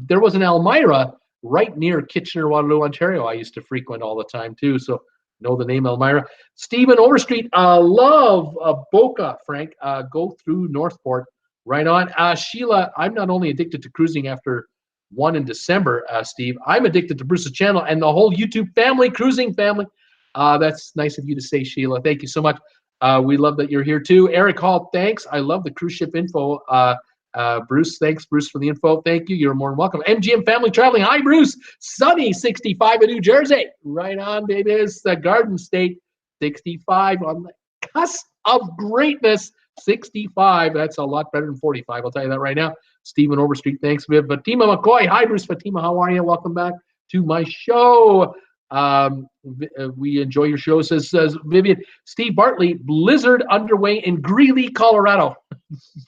There was an Elmira right near Kitchener-Waterloo, Ontario. I used to frequent all the time too, so know the name Elmira. Stephen Overstreet, love Boca, Frank. Go through Northport. Right on. Sheila, I'm not only addicted to cruising after one in December, Steve. I'm addicted to Bruce's channel and the whole YouTube family, cruising family. That's nice of you to say, Sheila. Thank you so much. We love that you're here too. Eric Hall, thanks. I love the cruise ship info. Bruce, thanks, Bruce, for the info. Thank you. You're more than welcome. MGM Family Traveling. Hi, Bruce. Sunny 65 in New Jersey. Right on, baby. It's the Garden State. 65 on the cusp of greatness. 65. That's a lot better than 45. I'll tell you that right now. Stephen Overstreet, thanks. Fatima McCoy. Hi, Bruce. Fatima, how are you? Welcome back to my show. We enjoy your show, says Vivian. Steve Bartley, blizzard underway in Greeley, Colorado.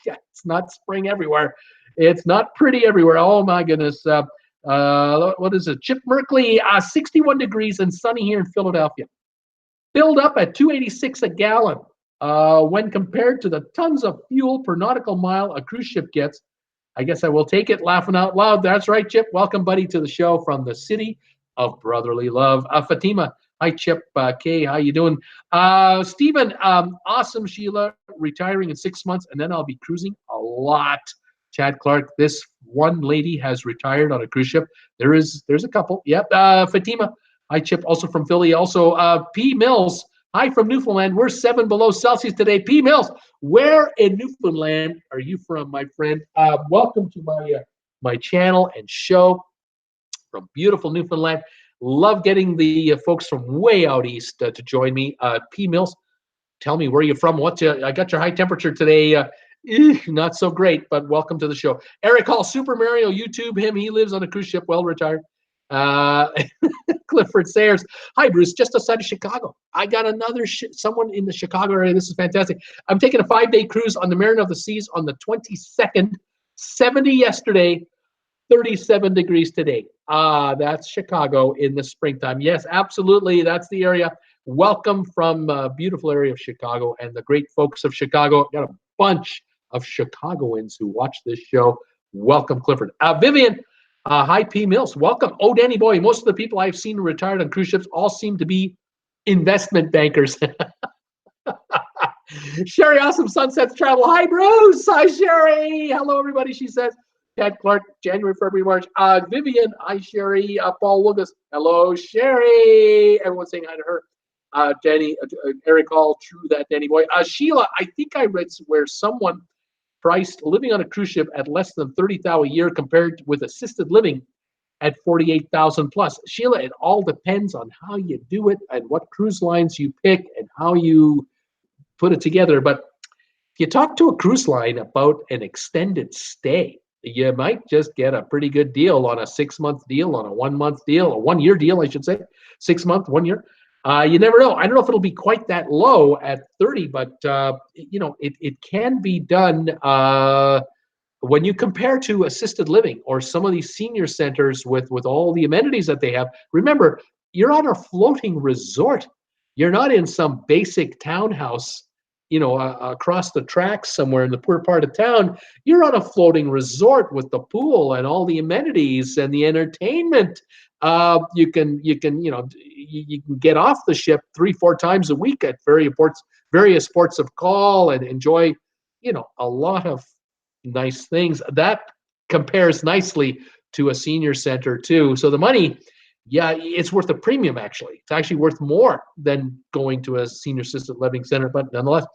Yeah, it's not spring everywhere. It's not pretty everywhere. Oh, my goodness. What is it? Chip Merkley, 61 degrees and sunny here in Philadelphia. Filled up at 286 a gallon. When compared to the tons of fuel per nautical mile a cruise ship gets, I guess I will take it, laughing out loud. That's right, Chip. Welcome, buddy, to the show from the city of brotherly love. Fatima, hi, Chip. Kay, how you doing? Stephen, awesome, Sheila. Retiring in 6 months, and then I'll be cruising a lot. Chad Clark, this one lady has retired on a cruise ship. There's a couple. Yep. Fatima. Hi, Chip. Also from Philly. Also, P. Mills. Hi from Newfoundland. We're 7 below Celsius today. P. Mills, where in Newfoundland are you from, my friend? Welcome to my channel and show from beautiful Newfoundland. Love getting the folks from way out east to join me. P. Mills, tell me where you're from. I got your high temperature today. Not so great, but welcome to the show. Eric Hall, Super Mario, YouTube him. He lives on a cruise ship, well retired. Clifford Sayers. Hi, Bruce. Just outside of Chicago. I got another someone in the Chicago area. This is fantastic. I'm taking a 5-day cruise on the Mariner of the Seas on the 22nd. 70 yesterday, 37 degrees today. That's Chicago in the springtime. Yes, absolutely. That's the area. Welcome from beautiful area of Chicago and the great folks of Chicago. Got a bunch of Chicagoans who watch this show. Welcome, Clifford. Vivian. Hi, P. Mills. Welcome. Oh, Danny boy. Most of the people I've seen retired on cruise ships all seem to be investment bankers. Sherry, Awesome Sunsets Travel. Hi, Bruce. Hi, Sherry. Hello, everybody. She says. Chad Clark, January, February, March. Vivian. Hi, Sherry. Paul Lucas. Hello, Sherry. Everyone's saying hi to her. Danny, Eric Hall. True that, Danny boy. Sheila, I think I read where someone priced living on a cruise ship at less than $30,000 a year compared with assisted living at $48,000 plus. Sheila, it all depends on how you do it and what cruise lines you pick and how you put it together. But if you talk to a cruise line about an extended stay, you might just get a pretty good deal on a 6-month deal, on a 1-month deal, a 1-year deal, I should say. 6 month, 1 year. You never know. I don't know if it'll be quite that low at 30, but it can be done when you compare to assisted living or some of these senior centers with all the amenities that they have. Remember, you're on a floating resort. You're not in some basic townhouse, across the tracks somewhere in the poor part of town. You're on a floating resort with the pool and all the amenities and the entertainment. You can get off the ship 3-4 times a week at various ports of call and enjoy, a lot of nice things. That compares nicely to a senior center too. So the money, yeah, it's worth a premium actually. It's actually worth more than going to a senior assisted living center, but nonetheless.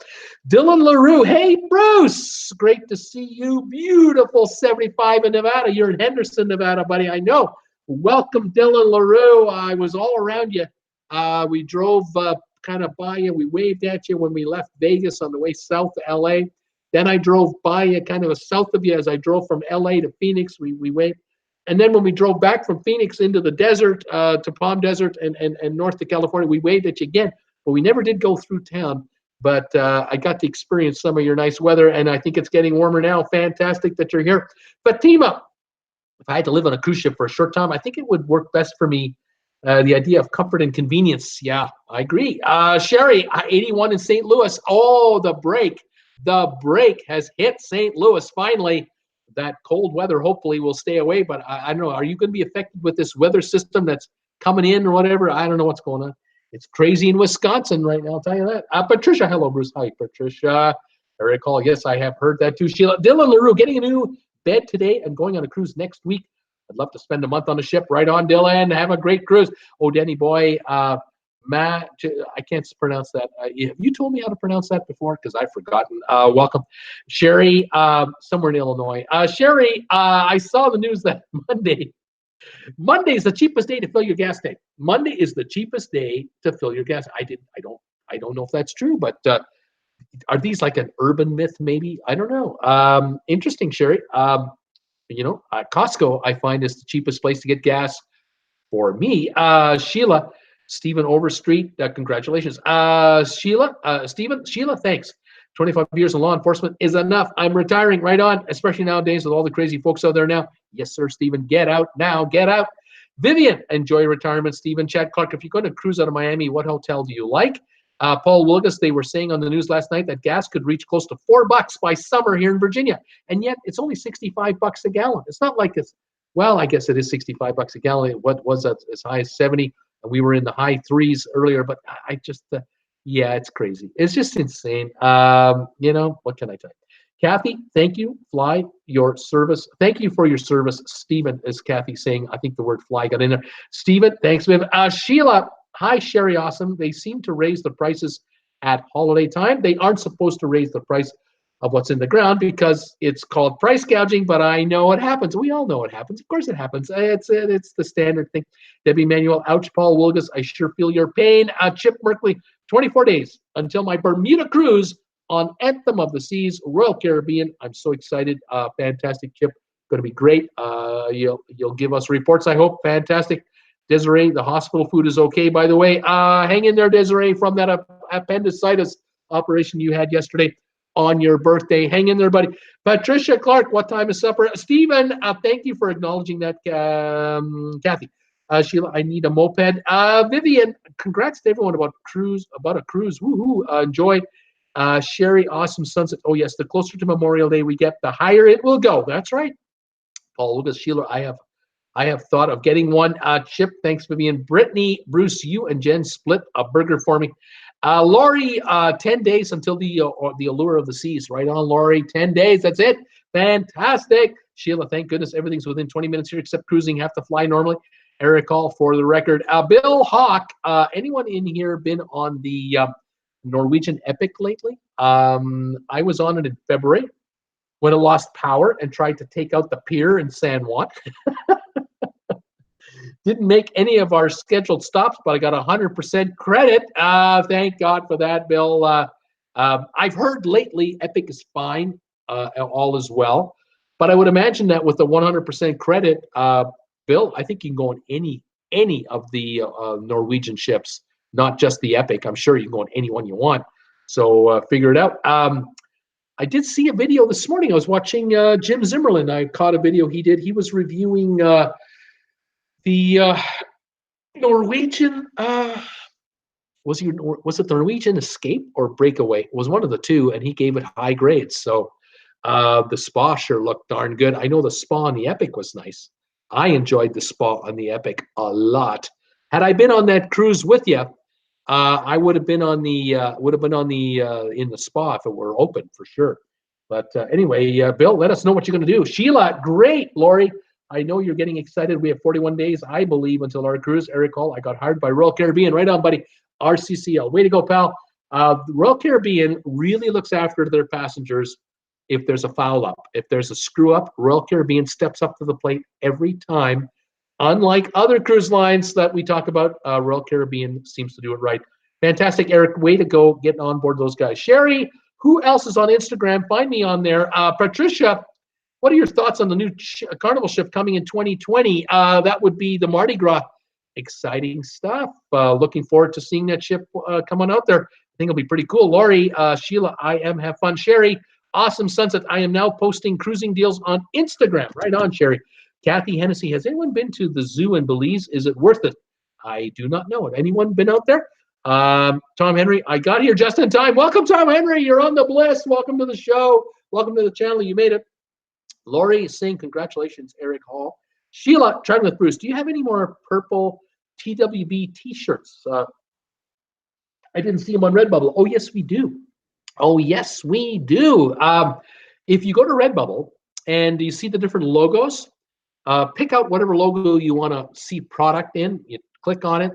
Dylan LaRue, hey Bruce, great to see you. Beautiful 75 in Nevada. You're in Henderson, Nevada, buddy. I know. Welcome, Dylan LaRue. I was all around you. We drove kind of by you. We waved at you when we left Vegas on the way south to LA. Then I drove by you kind of south of you as I drove from LA to Phoenix. We waved. And then when we drove back from Phoenix into the desert, to Palm Desert and north to California, we waved at you again. But we never did go through town. But I got to experience some of your nice weather, and I think it's getting warmer now. Fantastic that you're here. Fatima, if I had to live on a cruise ship for a short time, I think it would work best for me. The idea of comfort and convenience. Yeah, I agree. Sherry, 81 in St. Louis. Oh, the break. The break has hit St. Louis finally. That cold weather hopefully will stay away, but I don't know. Are you going to be affected with this weather system that's coming in or whatever? I don't know what's going on. It's crazy in Wisconsin right now, I'll tell you that. Patricia, hello, Bruce. Hi, Patricia. I recall, yes, I have heard that too. Sheila, Dylan LaRue, getting a new bed today and going on a cruise next week. I'd love to spend a month on a ship. Right on, Dylan. Have a great cruise. Oh, Danny boy, Matt, I can't pronounce that. Have you told me how to pronounce that before? Because I've forgotten. Welcome. Sherry, somewhere in Illinois. Sherry, I saw the news that Monday is the cheapest day to fill your gas tank. Monday is the cheapest day to fill your gas. I don't know if that's true, but are these like an urban myth maybe? I don't know. Interesting, Sherry. Costco, I find, is the cheapest place to get gas for me. Sheila, Stephen Overstreet, congratulations. Sheila, thanks. 25 years in law enforcement is enough. I'm retiring. Right on, especially nowadays with all the crazy folks out there now. Yes, sir, Stephen. Get out now. Get out. Vivian, enjoy retirement. Stephen, Chad Clark, if you're going to cruise out of Miami, what hotel do you like? Paul Wilgus, they were saying on the news last night that gas could reach close to $4 by summer here in Virginia. And yet it's only $65 a gallon. It's not like it's, well, I guess it is $65 a gallon. What was that, as high as 70? And we were in the high 3s earlier, but I just, yeah, it's crazy. It's just insane. What can I tell you? Kathy, thank you. Fly your service. Thank you for your service. Stephen, is Kathy saying. I think the word fly got in there. Stephen, thanks, Viv. Sheila, hi, Sherry Awesome. They seem to raise the prices at holiday time. They aren't supposed to raise the price of what's in the ground because it's called price gouging, but I know it happens. We all know it happens. Of course it happens. It's the standard thing. Debbie Manuel, ouch, Paul Wilgus, I sure feel your pain. Chip Merkley, 24 days until my Bermuda cruise on Anthem of the Seas, Royal Caribbean. I'm so excited. Fantastic, Chip. Going to be great. You'll give us reports, I hope. Fantastic. Desiree, the hospital food is okay, by the way. Hang in there, Desiree, from that appendicitis operation you had yesterday on your birthday. Hang in there, buddy. Patricia Clark, what time is supper? Stephen, thank you for acknowledging that, Kathy. Sheila, I need a moped. Vivian, congrats to everyone about a cruise. Woohoo! Enjoy. Sherry, awesome sunset. Oh yes, the closer to Memorial Day we get, the higher it will go. That's right. Paul Lucas, Sheila, I have thought of getting one. Chip, thanks, Vivian. Brittany, Bruce, you and Jen split a burger for me. Lori, 10 days until the Allure of the Seas. Right on, Lori. 10 days. That's it. Fantastic. Sheila, thank goodness everything's within 20 minutes here except cruising. Have to fly normally. Eric Hall, for the record. Bill Hawk, anyone in here been on the Norwegian Epic lately? I was on it in February when it lost power and tried to take out the pier in San Juan. Didn't make any of our scheduled stops, but I got 100% credit. Thank God for that, Bill. I've heard lately Epic is fine, all is well. But I would imagine that with the 100% credit, Bill, I think you can go on any of the Norwegian ships, not just the Epic. I'm sure you can go on any one you want. So figure it out. I did see a video this morning. I was watching Jim Zimmerlin. I caught a video he did. He was reviewing the Norwegian. Was it the Norwegian Escape or Breakaway? It was one of the two, and he gave it high grades. So the spa sure looked darn good. I know the spa on the Epic was nice. I enjoyed the spa on the Epic a lot. Had I been on that cruise with you, I would have been on the in the spa if it were open for sure. But anyway, Bill, let us know what you're going to do. Sheila, great. Lori, I know you're getting excited. We have 41 days, I believe, until our cruise. Eric Hall, I got hired by Royal Caribbean. Right on, buddy. RCCL. Way to go, pal. Royal Caribbean really looks after their passengers if there's a foul up. If there's a screw up, Royal Caribbean steps up to the plate every time. Unlike other cruise lines that we talk about, Royal Caribbean seems to do it right. Fantastic, Eric. Way to go getting on board those guys. Sherry, who else is on Instagram? Find me on there. Patricia, what are your thoughts on the new Carnival ship coming in 2020? That would be the Mardi Gras. Exciting stuff. Looking forward to seeing that ship come on out there. I think it'll be pretty cool. Lori, Sheila, have fun. Sherry, awesome sunset. I am now posting cruising deals on Instagram. Right on, Sherry. Kathy Hennessy, has anyone been to the zoo in Belize? Is it worth it? I do not know. Have anyone been out there? Tom Henry, I got here just in time. Welcome, Tom Henry. You're on the bliss. Welcome to the show. Welcome to the channel. You made it. Lori is saying congratulations, Eric Hall. Sheila, Traveling with Bruce, do you have any more purple TWB T-shirts? I didn't see them on RedBubble. Oh, yes, we do. Oh, yes, we do. If you go to RedBubble and you see the different logos, pick out whatever logo you want to see product in. You click on it,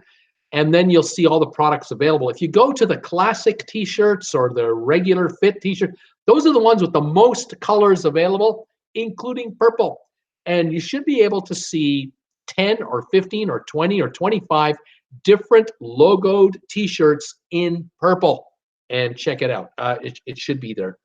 and then you'll see all the products available. If you go to the classic T-shirts or the regular fit T-shirt, those are the ones with the most colors available, including purple. And you should be able to see 10 or 15 or 20 or 25 different logoed T-shirts in purple. And check it out. It should be there.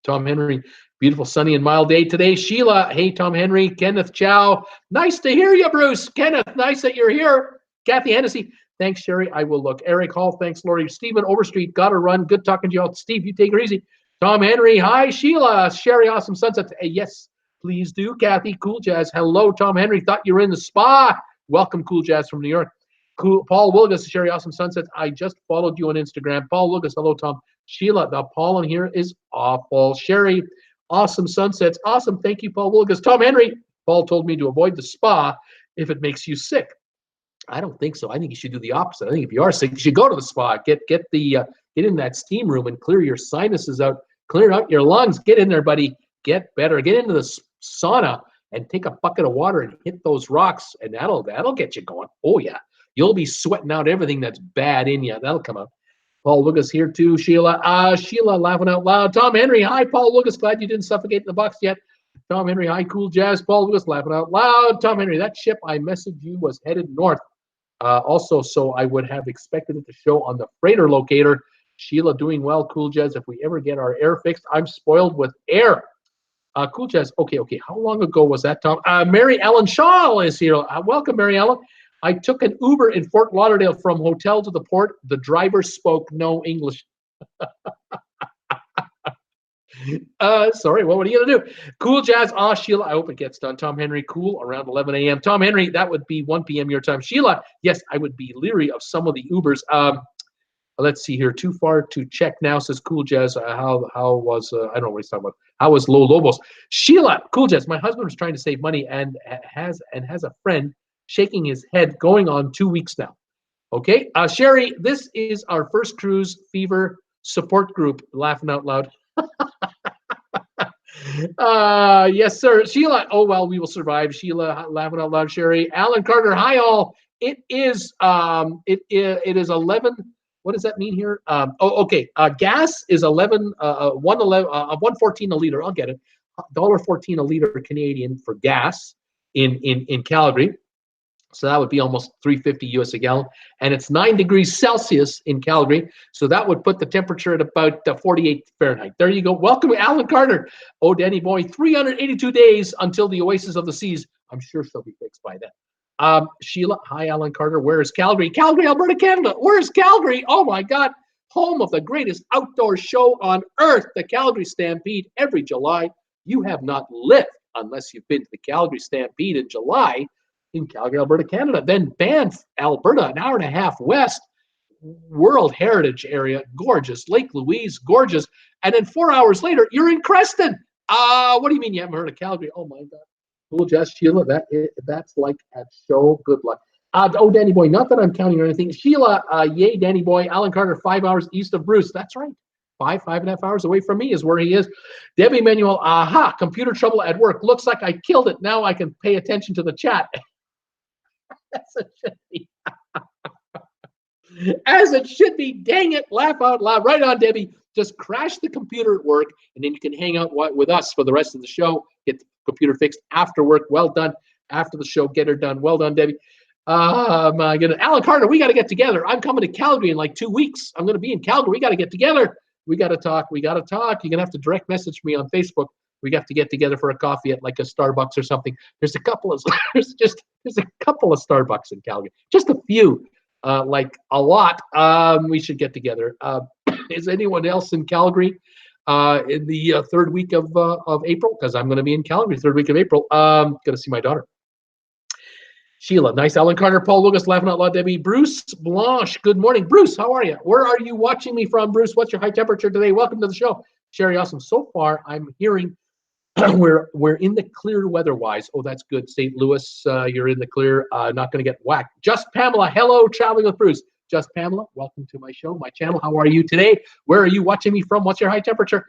Tom Henry, beautiful sunny and mild day today. Sheila, hey, Tom Henry. Kenneth Chow, nice to hear you, Bruce. Kenneth, nice that you're here. Kathy Hennessy, thanks, Sherry. I will look. Eric Hall, thanks, Lori. Stephen Overstreet, gotta run. Good talking to you all. Steve, you take it easy. Tom Henry, hi, Sheila. Sherry, awesome sunset. Hey, yes, please do. Kathy, Cool Jazz. Hello, Tom Henry. Thought you were in the spa. Welcome, Cool Jazz from New York. Cool. Paul Wilgus, Sherry, awesome sunset. I just followed you on Instagram. Paul Wilgus, hello, Tom. Sheila, the pollen here is awful. Sherry, awesome sunsets. Awesome. Thank you, Paul Wilgus. Tom Henry, Paul told me to avoid the spa if it makes you sick. I don't think so. I think you should do the opposite. I think if you are sick, you should go to the spa. Get in that steam room and clear your sinuses out. Clear out your lungs. Get in there, buddy. Get better. Get into the sauna and take a bucket of water and hit those rocks, and that'll get you going. Oh yeah, you'll be sweating out everything that's bad in you. That'll come out. Paul Lucas here too. Sheila. Sheila laughing out loud. Tom Henry. Hi, Paul Lucas. Glad you didn't suffocate in the box yet. Tom Henry. Hi, Cool Jazz. Paul Lucas laughing out loud. Tom Henry. That ship I messaged you was headed north. Also, so I would have expected it to show on the freighter locator. Sheila doing well. Cool Jazz. If we ever get our air fixed, I'm spoiled with air. Cool Jazz. Okay. How long ago was that, Tom? Mary Ellen Shaw is here. Welcome, Mary Ellen. I took an Uber in Fort Lauderdale from hotel to the port. The driver spoke no English. Sorry, what are you going to do? Cool Jazz. Sheila, I hope it gets done. Tom Henry, cool, around 11 a.m. Tom Henry, that would be 1 p.m. your time. Sheila, yes, I would be leery of some of the Ubers. Let's see here. Too far to check now, says Cool Jazz. How was, I don't know what he's talking about. How was Low Lobos? Sheila, Cool Jazz, my husband was trying to save money and has a friend shaking his head going on 2 weeks now. Okay. Sherry, this is our first cruise fever support group. Laughing out loud. Yes, sir. Sheila, oh, well, we will survive. Sheila, laughing out loud. Sherry. Alan Carter, hi, all. It is 11. What does that mean here? Okay. Gas is 114 a liter. I'll get it. $1.14 a liter Canadian for gas in Calgary. So that would be almost $3.50 US a gallon. And it's 9 degrees Celsius in Calgary. So that would put the temperature at about 48 Fahrenheit. There you go. Welcome, Alan Carter. Oh, Danny boy, 382 days until the Oasis of the Seas. I'm sure she'll be fixed by then. Sheila, hi, Alan Carter. Where is Calgary? Calgary, Alberta, Canada. Where's Calgary? Oh, my God. Home of the greatest outdoor show on earth, the Calgary Stampede, every July. You have not lived unless you've been to the Calgary Stampede in July in Calgary, Alberta, Canada. Then Banff, Alberta, an hour and a half west, World Heritage Area, gorgeous. Lake Louise, gorgeous. And then 4 hours later, you're in Creston. What do you mean you haven't heard of Calgary? Oh, my God. Cool, Jess, Sheila, that's like a show. Good luck. Oh, Danny Boy, not that I'm counting or anything. Sheila, yay, Danny Boy. Alan Carter, 5 hours east of Bruce. That's right. 5.5 hours away from me is where he is. Debbie Manuel, computer trouble at work. Looks like I killed it. Now I can pay attention to the chat. As it should be. As it should be. Dang it. Laugh out loud. Right on, Debbie. Just crash the computer at work, and then you can hang out with us for the rest of the show. Get the computer fixed after work. Well done. After the show, get her done. Well done, Debbie. My goodness. Alan Carter, we got to get together. I'm coming to Calgary in like 2 weeks. I'm going to be in Calgary. We got to get together. We got to talk. You're going to have to direct message me on Facebook. We have to get together for a coffee at like a Starbucks or something. There's a couple of Starbucks in Calgary. Just a few, like a lot. We should get together. Is anyone else in Calgary in the third week of April? Because I'm going to be in Calgary third week of April. Going to see my daughter. Sheila, nice. Alan Carter, Paul Lucas, laughing out loud. Debbie, Bruce Blanche, good morning. Bruce, how are you? Where are you watching me from, Bruce? What's your high temperature today? Welcome to the show. Sherry, awesome. So far, I'm hearing we're in the clear weather-wise. Oh, that's good. St. Louis, you're in the clear. Not going to get whacked. Just Pamela, hello, traveling with Bruce. Just Pamela, welcome to my show, my channel. How are you today? Where are you watching me from? What's your high temperature?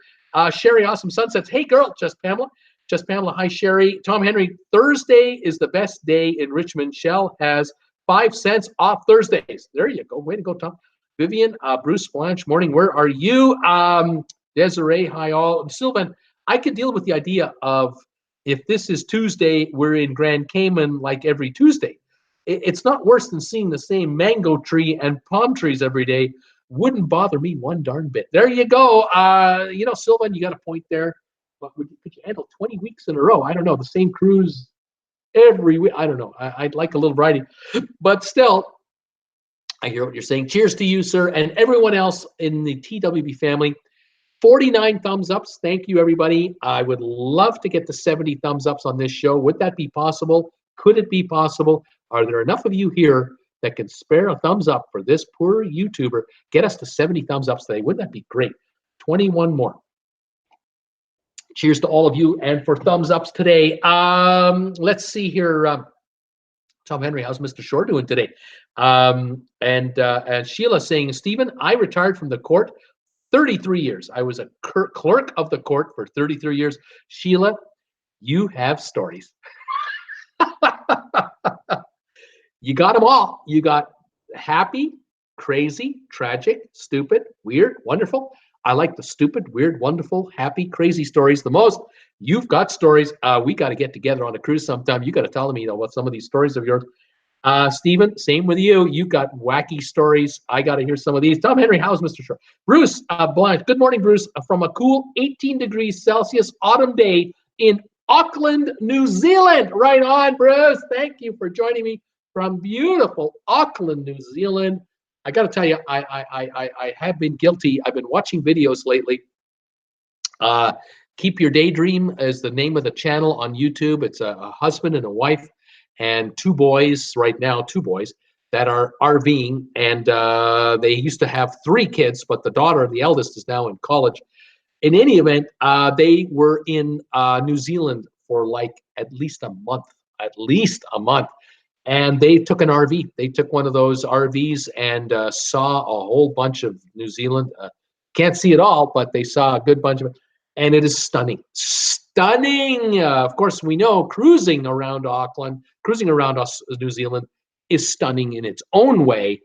Sherry, awesome sunsets. Hey, girl, Just Pamela. Just Pamela, hi, Sherry. Tom Henry, Thursday is the best day in Richmond. Shell has 5 cents off Thursdays. There you go. Way to go, Tom. Vivian, Bruce Blanche, morning. Where are you? Desiree, hi, all. Sylvan, I could deal with the idea of if this is Tuesday, we're in Grand Cayman like every Tuesday. It's not worse than seeing the same mango tree and palm trees every day. Wouldn't bother me one darn bit. There you go. Sylvan, you got a point there. But could you handle 20 weeks in a row? I don't know. The same cruise every week. I don't know. I'd like a little variety. But still, I hear what you're saying. Cheers to you, sir, and everyone else in the TWB family. 49 thumbs ups. Thank you, everybody. I would love to get to 70 thumbs ups on this show. Would that be possible? Could it be possible? Are there enough of you here that can spare a thumbs up for this poor YouTuber? Get us to 70 thumbs ups today. Wouldn't that be great? 21 more. Cheers to all of you and for thumbs ups today. Let's see here. Tom Henry, how's Mr. Shore doing today? And Sheila saying, Stephen, I retired from the court 33 years. I was a clerk of the court for 33 years. Sheila, you have stories. You got them all. You got happy, crazy, tragic, stupid, weird, wonderful. I like the stupid, weird, wonderful, happy, crazy stories the most. You've got stories. We got to get together on a cruise sometime. You got to tell me what some of these stories of yours. Stephen, same with you. You've got wacky stories. I got to hear some of these. Tom Henry, how's Mr. Shore? Bruce Blanche, good morning, Bruce. From a cool 18 degrees Celsius autumn day in Auckland, New Zealand. Right on, Bruce. Thank you for joining me from beautiful Auckland, New Zealand. I got to tell you, I have been guilty. I've been watching videos lately. Keep Your Daydream is the name of the channel on YouTube. It's a husband and a wife and two boys right now, two boys that are RVing. And they used to have 3 kids, but the daughter, the eldest, is now in college. In any event, they were in New Zealand for like at least a month. And they took an RV. They took one of those RVs and saw a whole bunch of New Zealand. Can't see it all, but they saw a good bunch of it. And it is stunning. Stunning. Of course, we know cruising around Auckland, cruising around New Zealand is stunning in its own way.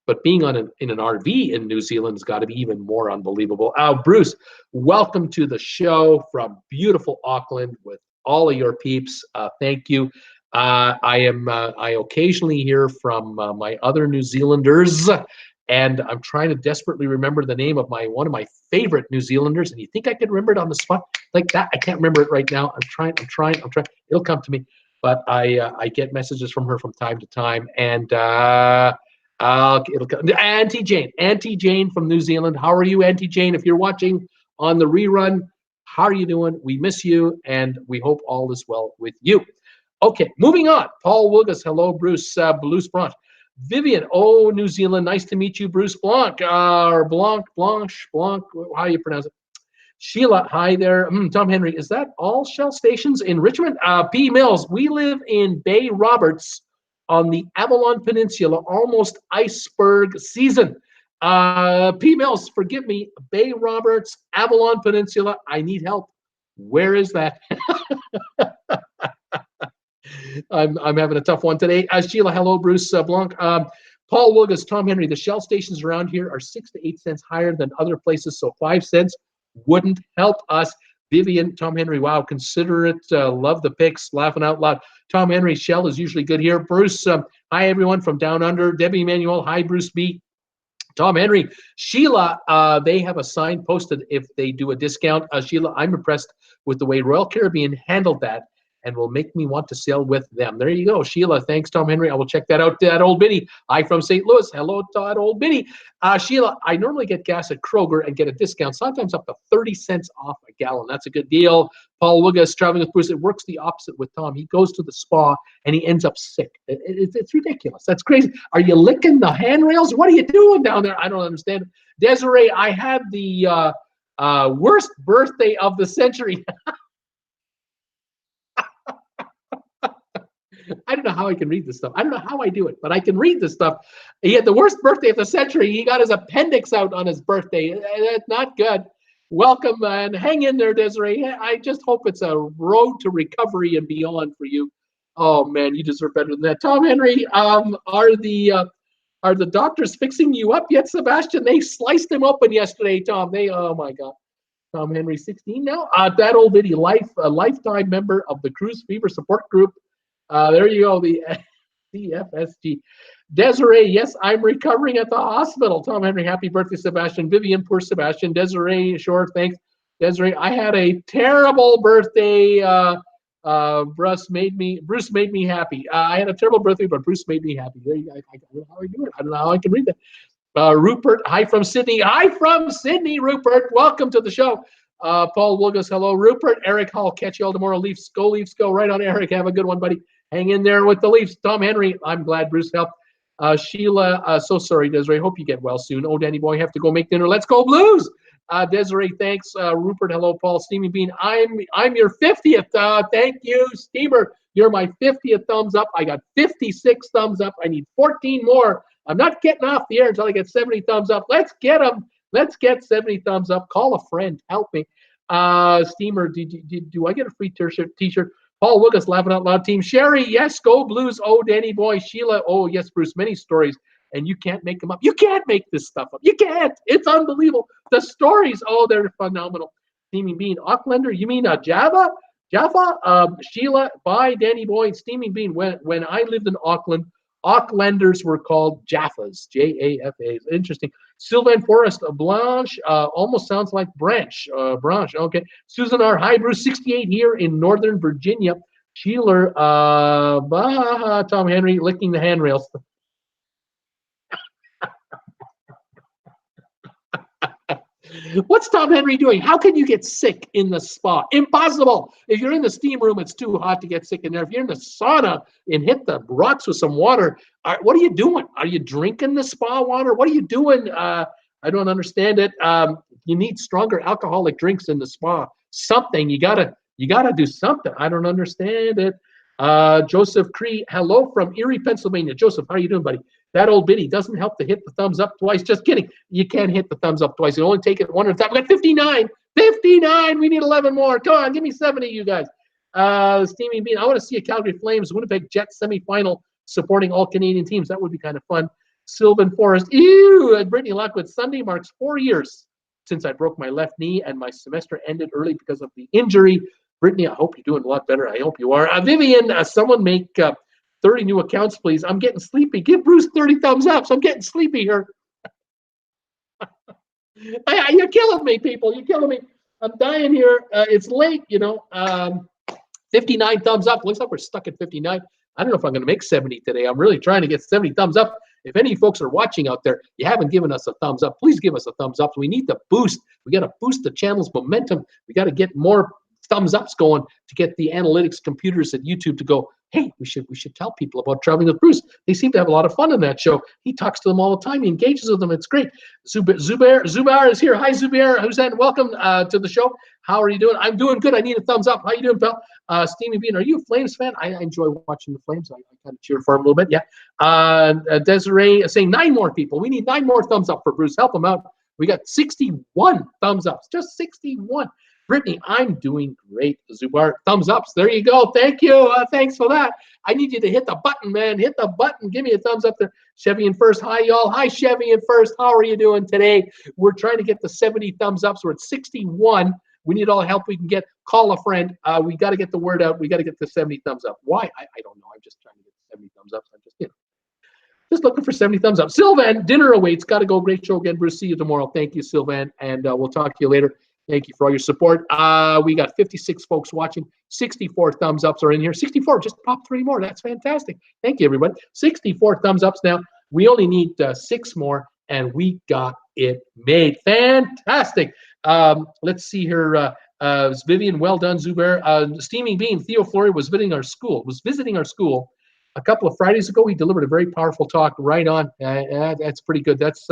But being in an RV in New Zealand has got to be even more unbelievable. Bruce, welcome to the show from beautiful Auckland with all of your peeps. Thank you. I occasionally hear from my other New Zealanders, and I'm trying to desperately remember the name of one of my favorite New Zealanders. And you think I could remember it on the spot like that? I can't remember it right now. I'm trying. It'll come to me. But I get messages from her from time to time, and it'll come. Auntie Jane from New Zealand. How are you, Auntie Jane? If you're watching on the rerun, how are you doing? We miss you, and we hope all is well with you. Okay, moving on. Paul Wilgus, hello, Bruce Blanche. Vivian, New Zealand, nice to meet you, Bruce Blanche, or Blanche, how you pronounce it? Sheila, hi there. Tom Henry, is that all Shell stations in Richmond? P. Mills, we live in Bay Roberts on the Avalon Peninsula, almost iceberg season. P. Mills, forgive me, Bay Roberts, Avalon Peninsula, I need help. Where is that? I'm having a tough one today. Sheila, hello, Bruce Blanc. Paul Wilgus, Tom Henry, the Shell stations around here are 6 to 8 cents higher than other places, so 5 cents wouldn't help us. Vivian, Tom Henry, wow, considerate, love the pics, laughing out loud. Tom Henry, Shell is usually good here. Bruce, hi everyone from down under. Debbie Emanuel, hi Bruce B. Tom Henry, Sheila, they have a sign posted if they do a discount. Sheila, I'm impressed with the way Royal Caribbean handled that and will make me want to sail with them. There you go, Sheila. Thanks, Tom Henry. I will check that out. That old Biddy. Hi from St. Louis. Hello, Todd Old Biddy. Sheila, I normally get gas at Kroger and get a discount, sometimes up to 30 cents off a gallon. That's a good deal. Paul Wiggis, traveling with Bruce. It works the opposite with Tom. He goes to the spa and he ends up sick. It's ridiculous. That's crazy. Are you licking the handrails? What are you doing down there? I don't understand. Desiree, I had the worst birthday of the century. I don't know how I can read this stuff. I don't know how I do it, but I can read this stuff. He had the worst birthday of the century. He got his appendix out on his birthday. That's not good. Welcome and hang in there, Desiree. I just hope it's a road to recovery and beyond for you. Oh man, you deserve better than that. Tom Henry, are the doctors fixing you up yet, Sebastian? They sliced him open yesterday, Tom. Oh my God. Tom Henry, 16 now. That old Biddy, lifetime member of the Cruise Fever Support Group. There you go, the CFSG. Desiree, yes, I'm recovering at the hospital. Tom Henry, happy birthday, Sebastian. Vivian, poor Sebastian. Desiree, sure, thanks. Desiree, I had a terrible birthday. Bruce made me happy. I had a terrible birthday, but Bruce made me happy. There you go. I don't know how I do it. I don't know how I can read that. Rupert, hi from Sydney. Hi from Sydney, Rupert. Welcome to the show. Paul Wilgus, hello. Rupert, Eric Hall, catch you all tomorrow. Leafs go, right on, Eric. Have a good one, buddy. Hang in there with the Leafs. Tom Henry, I'm glad Bruce helped. Sheila, so sorry, Desiree. Hope you get well soon. Oh, Danny boy, have to go make dinner. Let's go Blues. Desiree, thanks. Rupert, hello. Paul, Steamy Bean, I'm your 50th. Thank you, Steamer. You're my 50th thumbs up. I got 56 thumbs up. I need 14 more. I'm not getting off the air until I get 70 thumbs up. Let's get them. Let's get 70 thumbs up. Call a friend. Help me. Steamer, do I get a free T-shirt? Paul Lucas, laughing out loud. Team Sherry, yes, go Blues. Oh, Danny boy. Sheila, oh, yes, Bruce. Many stories, and you can't make them up. You can't make this stuff up. You can't. It's unbelievable. The stories, oh, they're phenomenal. Steaming Bean, Aucklander, you mean Java? Sheila, bye, Danny boy. Steaming Bean, when I lived in Auckland, Aucklanders were called Jaffas, J-A-F-A. Interesting. Sylvan Forest, Blanche, almost sounds like Branch. Branch, okay. Susan R. Hi, Bruce, 68 here in Northern Virginia. Sheila, Tom Henry, licking the handrails. What's Tom Henry doing? How can you get sick in the spa? Impossible. If you're in the steam room, it's too hot to get sick in there. If you're in the sauna and hit the rocks with some water, what are you doing? Are you drinking the spa water? What are you doing? I don't understand it. You need stronger alcoholic drinks in the spa. Something. You gotta do something. I don't understand it. Joseph Cree, hello from Erie, Pennsylvania. Joseph, how are you doing, buddy? That old biddy doesn't help to hit the thumbs up twice. Just kidding. You can't hit the thumbs up twice. You only take it one at a time. We got 59. 59. We need 11 more. Come on, give me 70, you guys. Steaming Bean, I want to see a Calgary Flames Winnipeg Jets semifinal supporting all Canadian teams. That would be kind of fun. Sylvan Forest, ew, and Brittany Lockwood. Sunday marks 4 years since I broke my left knee and my semester ended early because of the injury. Brittany, I hope you're doing a lot better. I hope you are. Vivian, someone make 30 new accounts, please. I'm getting sleepy. Give Bruce 30 thumbs up. So I'm getting sleepy here. You're killing me, people. You're killing me. I'm dying here. It's late, 59 thumbs up. Looks like we're stuck at 59. I don't know if I'm going to make 70 today. I'm really trying to get 70 thumbs up. If any folks are watching out there, you haven't given us a thumbs up, please give us a thumbs up. We need to boost. We got to boost the channel's momentum. We got to get more thumbs ups going to get the analytics computers at YouTube to go, hey, we should tell people about Traveling with Bruce. They seem to have a lot of fun in that show. He talks to them all the time. He engages with them. It's great. Zubair is here. Hi, Zubair. Who's that? Welcome to the show. How are you doing? I'm doing good. I need a thumbs up. How you doing, pal? Steamy Bean, are you a Flames fan? I enjoy watching the Flames. I kind of cheer for him a little bit. Yeah. Desiree saying 9 more people. We need 9 more thumbs up for Bruce. Help him out. We got 61 thumbs ups. Just 61. Brittany, I'm doing great. Zubar, thumbs ups. There you go. Thank you. Thanks for that. I need you to hit the button, man. Hit the button. Give me a thumbs up there. Chevy in first. Hi, y'all. Hi, Chevy in first. How are you doing today? We're trying to get the 70 thumbs ups. We're at 61. We need all the help we can get. Call a friend. We got to get the word out. We got to get the 70 thumbs up. Why? I don't know. I'm just trying to get the 70 thumbs up. I'm just looking for 70 thumbs up. Sylvan, dinner awaits. Got to go. Great show again, Bruce. See you tomorrow. Thank you, Sylvan. And we'll talk to you later. Thank you for all your support. We got 56 folks watching. 64 thumbs ups are in here. 64, just pop 3 more. That's fantastic. Thank you, everybody. 64 thumbs ups now. We only need 6 more, and we got it made. Fantastic. Let's see here. Vivian, well done, Zubair. Steaming Bean, Theo Flory was visiting our school. A couple of Fridays ago. He delivered a very powerful talk right on. That's pretty good. That's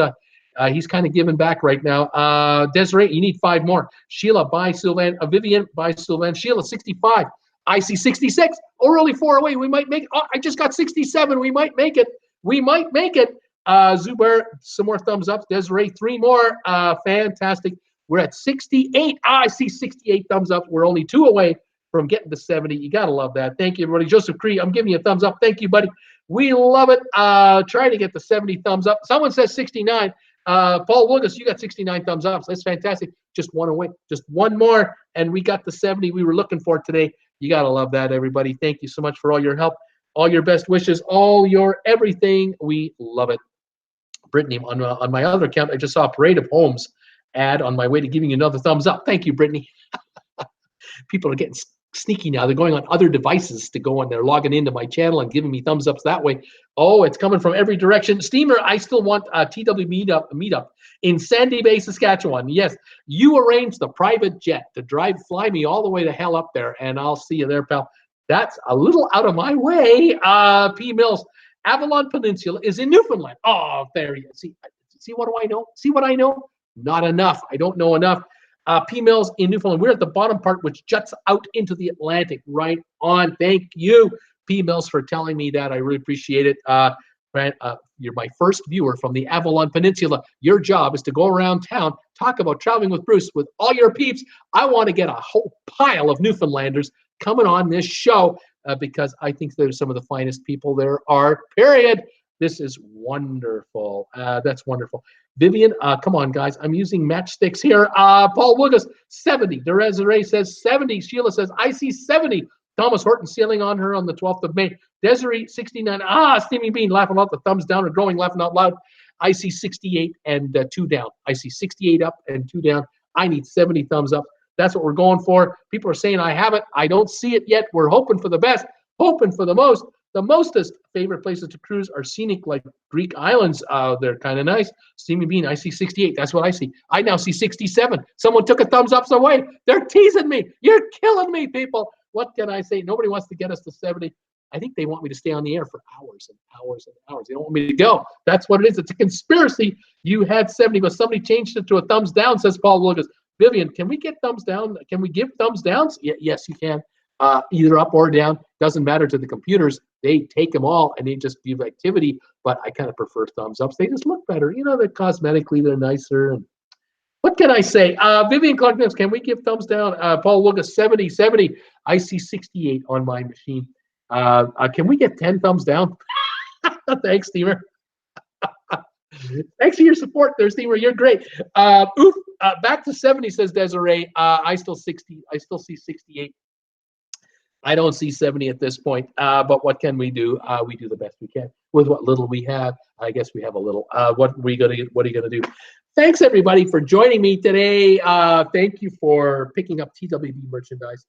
he's kind of giving back right now. Desiree, you need 5 more. Sheila, bye, Sylvan. Vivian, bye, Sylvan. Sheila, 65. I see 66. Oh, we're only 4 away. We might make it. Oh, I just got 67. We might make it. Zubair, some more thumbs up. Desiree, 3 more. Fantastic. We're at 68. I see 68 thumbs up. We're only 2 away from getting to 70. You got to love that. Thank you, everybody. Joseph Cree, I'm giving you a thumbs up. Thank you, buddy. We love it. Trying to get the 70 thumbs up. Someone says 69. Paul Lucas, you got 69 thumbs up. So that's fantastic. Just 1 away. Just 1 more, and we got the 70 we were looking for today. You got to love that, everybody. Thank you so much for all your help, all your best wishes, all your everything. We love it. Brittany, on my other account, I just saw a Parade of Homes ad on my way to giving you another thumbs up. Thank you, Brittany. People are getting sneaky now. They're going on other devices to go on. They're logging into my channel and giving me thumbs ups that way. Oh, it's coming from every direction. Steamer, I still want a TWB meetup in Sandy Bay, Saskatchewan. Yes, you arrange the private jet to fly me all the way to hell up there, and I'll see you there, pal. That's a little out of my way. P. Mills, Avalon Peninsula is in Newfoundland. Oh, there you see what do I know? See what I know? Not enough. I don't know enough. P. Mills in Newfoundland. We're at the bottom part, which juts out into the Atlantic. Right on. Thank you, P. Mills, for telling me that. I really appreciate it. right? You're my first viewer from the Avalon Peninsula. Your job is to go around town, talk about traveling with Bruce with all your peeps. I want to get a whole pile of Newfoundlanders coming on this show because I think they're some of the finest people there are, period. This is wonderful. That's wonderful. Vivian, come on, guys. I'm using matchsticks here. Paul Woogas, 70. Desiree says 70. Sheila says, I see 70. Thomas Horton sailing on her on the 12th of May. Desiree, 69. Steamy Bean laughing out the thumbs down and growing, laughing out loud. I see 68 and 2 down. I see 68 up and 2 down. I need 70 thumbs up. That's what we're going for. People are saying I have it. I don't see it yet. We're hoping for the best, hoping for the most. The mostest favorite places to cruise are scenic, like Greek islands. They're kind of nice. Steamy Bean, I see 68. That's what I see. I now see 67. Someone took a thumbs up away. They're teasing me. You're killing me, people. What can I say? Nobody wants to get us to 70. I think they want me to stay on the air for hours and hours and hours. They don't want me to go. That's what it is. It's a conspiracy. You had 70, but somebody changed it to a thumbs down, says Paul Lucas. Vivian, can we get thumbs down? Can we give thumbs downs? Yes, you can. Either up or down. Doesn't matter to the computers. They take them all and they just give activity, but I kind of prefer thumbs ups. They just look better. You know, they're cosmetically, they're nicer. And what can I say? Vivian Clark, can we give thumbs down? Paul Lucas, 70. I see 68 on my machine. Can we get 10 thumbs down? Thanks, Steamer. Thanks for your support there, Steamer. You're great. Back to 70, says Desiree. I still see 68. I don't see 70 at this point, but what can we do? We do the best we can with what little we have. I guess we have a little. What are you gonna do? Thanks everybody for joining me today. Thank you for picking up TWB merchandise.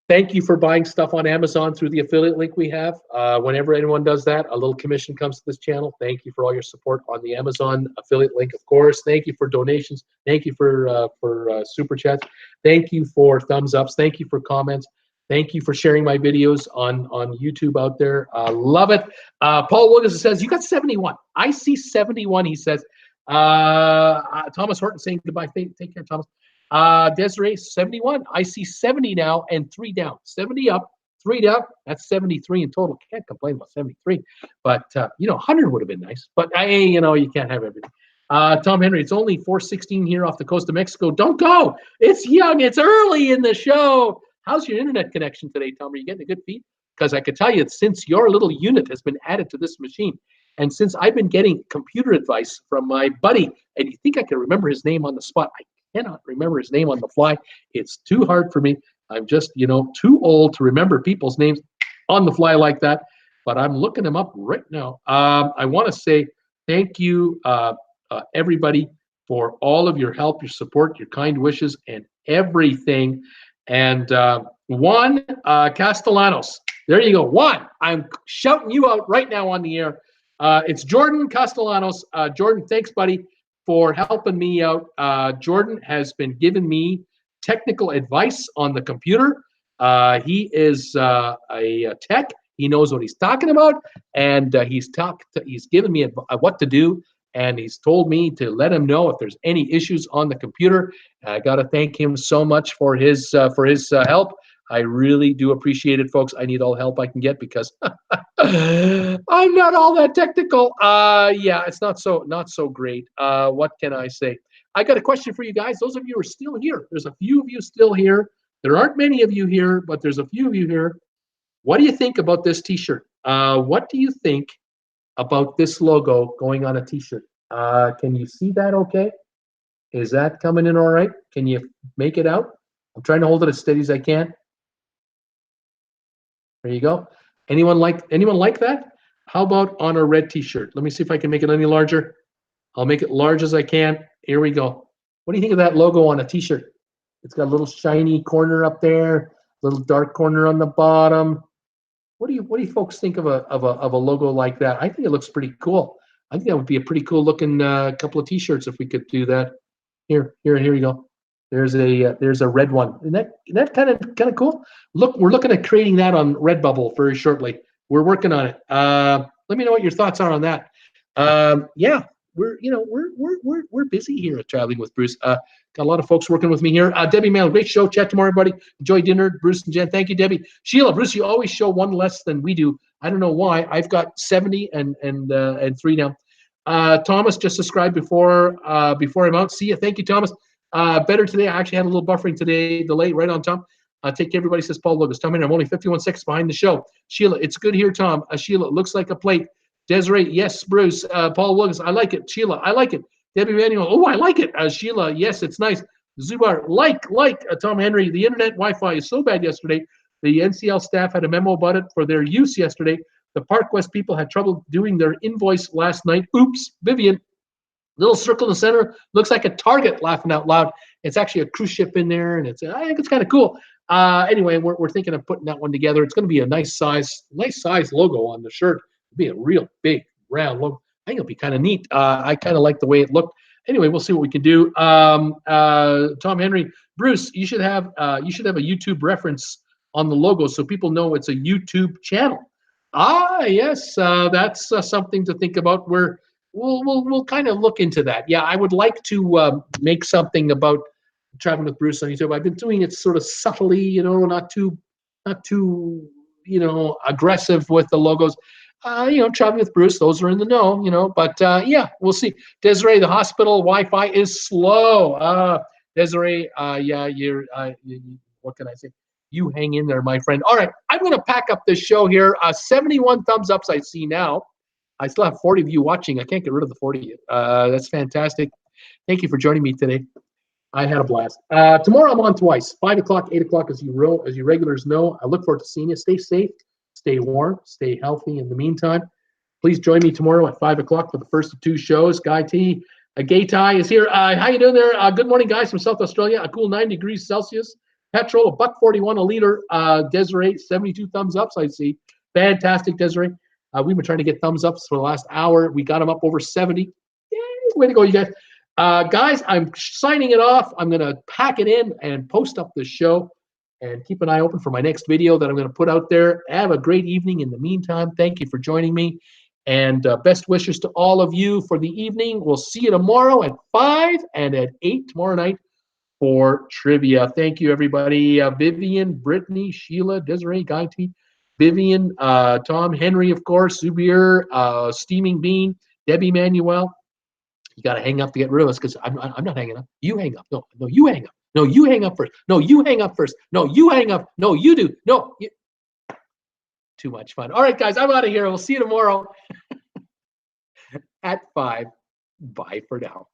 Thank you for buying stuff on Amazon through the affiliate link we have. Whenever anyone does that, a little commission comes to this channel. Thank you for all your support on the Amazon affiliate link, of course. Thank you for donations. Thank you for super chats. Thank you for thumbs ups. Thank you for comments. Thank you for sharing my videos on YouTube out there. Love it. Paul Williams says, you got 71. I see 71, he says. Thomas Horton saying goodbye. Take care, Thomas. Desiree, 71. I see 70 now and 3 down. 70 up, 3 down. That's 73 in total. Can't complain about 73. But, 100 would have been nice. But, you can't have everything. Tom Henry, it's only 4:16 here off the coast of Mexico. Don't go. It's young. It's early in the show. How's your internet connection today, Tom? Are you getting a good feed? Because I could tell you, since your little unit has been added to this machine, and since I've been getting computer advice from my buddy, and you think I can remember his name on the spot, I cannot remember his name on the fly. It's too hard for me. I'm just, too old to remember people's names on the fly like that. But I'm looking them up right now. I want to say thank you, everybody, for all of your help, your support, your kind wishes, and everything. And Juan Castellanos, there you go. Juan, I'm shouting you out right now on the air. It's Jordan Castellanos. Jordan, thanks, buddy, for helping me out. Jordan has been giving me technical advice on the computer. He is a tech. He knows what he's talking about, and he's given me what to do. And he's told me to let him know if there's any issues on the computer. I got to thank him so much for his help. I really do appreciate it, folks. I need all the help I can get because I'm not all that technical. Yeah, it's not so great. What can I say? I got a question for you guys. Those of you who are still here, there's a few of you still here. There aren't many of you here, but there's a few of you here. What do you think about this T-shirt? What do you think about this logo going on a T-shirt? Can you see that okay? Is that coming in all right? Can you make it out? I'm trying to hold it as steady as I can. There you go. Anyone like that? How about on a red T-shirt? Let me see if I can make it any larger. I'll make it large as I can. Here we go. What do you think of that logo on a T-shirt? It's got a little shiny corner up there, little dark corner on the bottom. What do you folks think of a logo like that? I think it looks pretty cool. I think that would be a pretty cool looking couple of T-shirts if we could do that. Here you go. There's a red one. Isn't that kind of cool? Look, we're looking at creating that on RedBubble very shortly. We're working on it. Let me know what your thoughts are on that. Yeah, we're busy here at Traveling with Bruce. Got a lot of folks working with me here. Debbie Mail, great show. Chat tomorrow, everybody. Enjoy dinner. Bruce and Jen, thank you, Debbie. Sheila, Bruce, you always show one less than we do. I don't know why. I've got 70 and 3 now. Thomas just subscribed before I'm out. See you. Thank you, Thomas. Better today. I actually had a little buffering today, delay right on time. Take care, everybody, says Paul Lucas. Tom, I'm only 51 seconds behind the show. Sheila, it's good here, Tom. Sheila, it looks like a plate. Desiree, yes, Bruce. Paul Lucas, I like it. Sheila, I like it. Debbie Manuel, oh, I like it. Sheila, yes, it's nice. Zubar, Tom Henry, the internet Wi-Fi is so bad yesterday. The NCL staff had a memo about it for their use yesterday. The Park West people had trouble doing their invoice last night. Oops, Vivian. Little circle in the center looks like a Target, laughing out loud. It's actually a cruise ship in there, and I think it's kind of cool. Anyway, we're thinking of putting that one together. It's going to be a nice size logo on the shirt. It'll be a real big round logo. I think it'll be kind of neat. I kind of like the way it looked. Anyway, we'll see what we can do. Tom Henry, Bruce, you should have a YouTube reference on the logo so people know it's a YouTube channel. Yes, that's something to think about. We'll kind of look into that. Yeah, I would like to make something about traveling with Bruce on YouTube. I've been doing it sort of subtly, not too aggressive with the logos. Traveling with Bruce, those are in the know, but yeah, we'll see. Desiree, the hospital Wi-Fi is slow. Desiree, yeah, what can I say? You hang in there, my friend. All right, I'm going to pack up this show here. 71 thumbs ups I see now. I still have 40 of you watching. I can't get rid of the 40. That's fantastic. Thank you for joining me today. I had a blast. Tomorrow I'm on twice, 5 o'clock, 8 o'clock, as you regulars know. I look forward to seeing you. Stay safe, stay warm, stay healthy. In the meantime, please join me tomorrow at 5 o'clock for the first of 2 shows. Guy T, Gay Ty is here. How you doing there? Good morning, guys, from South Australia. A cool 9 degrees Celsius. Petrol, $1.41 a liter. Desiree, 72 thumbs ups, I see. Fantastic, Desiree. We've been trying to get thumbs ups for the last hour. We got them up over 70. Yay, way to go, you guys. Guys, I'm signing it off. I'm going to pack it in and post up the show and keep an eye open for my next video that I'm going to put out there. Have a great evening in the meantime. Thank you for joining me. And best wishes to all of you for the evening. We'll see you tomorrow at 5 and at 8 tomorrow night for trivia. Thank you, everybody. Vivian, Brittany, Sheila, Desiree, Guy T, Vivian, Tom, Henry, of course, Zubir, Steaming Bean, Debbie Manuel. You got to hang up to get rid of us because I'm not hanging up. You hang up. No, you hang up. No, you hang up first. No, you hang up first. No, you hang up. No, you do. No. Too much fun. All right, guys, I'm out of here. We'll see you tomorrow at 5. Bye for now.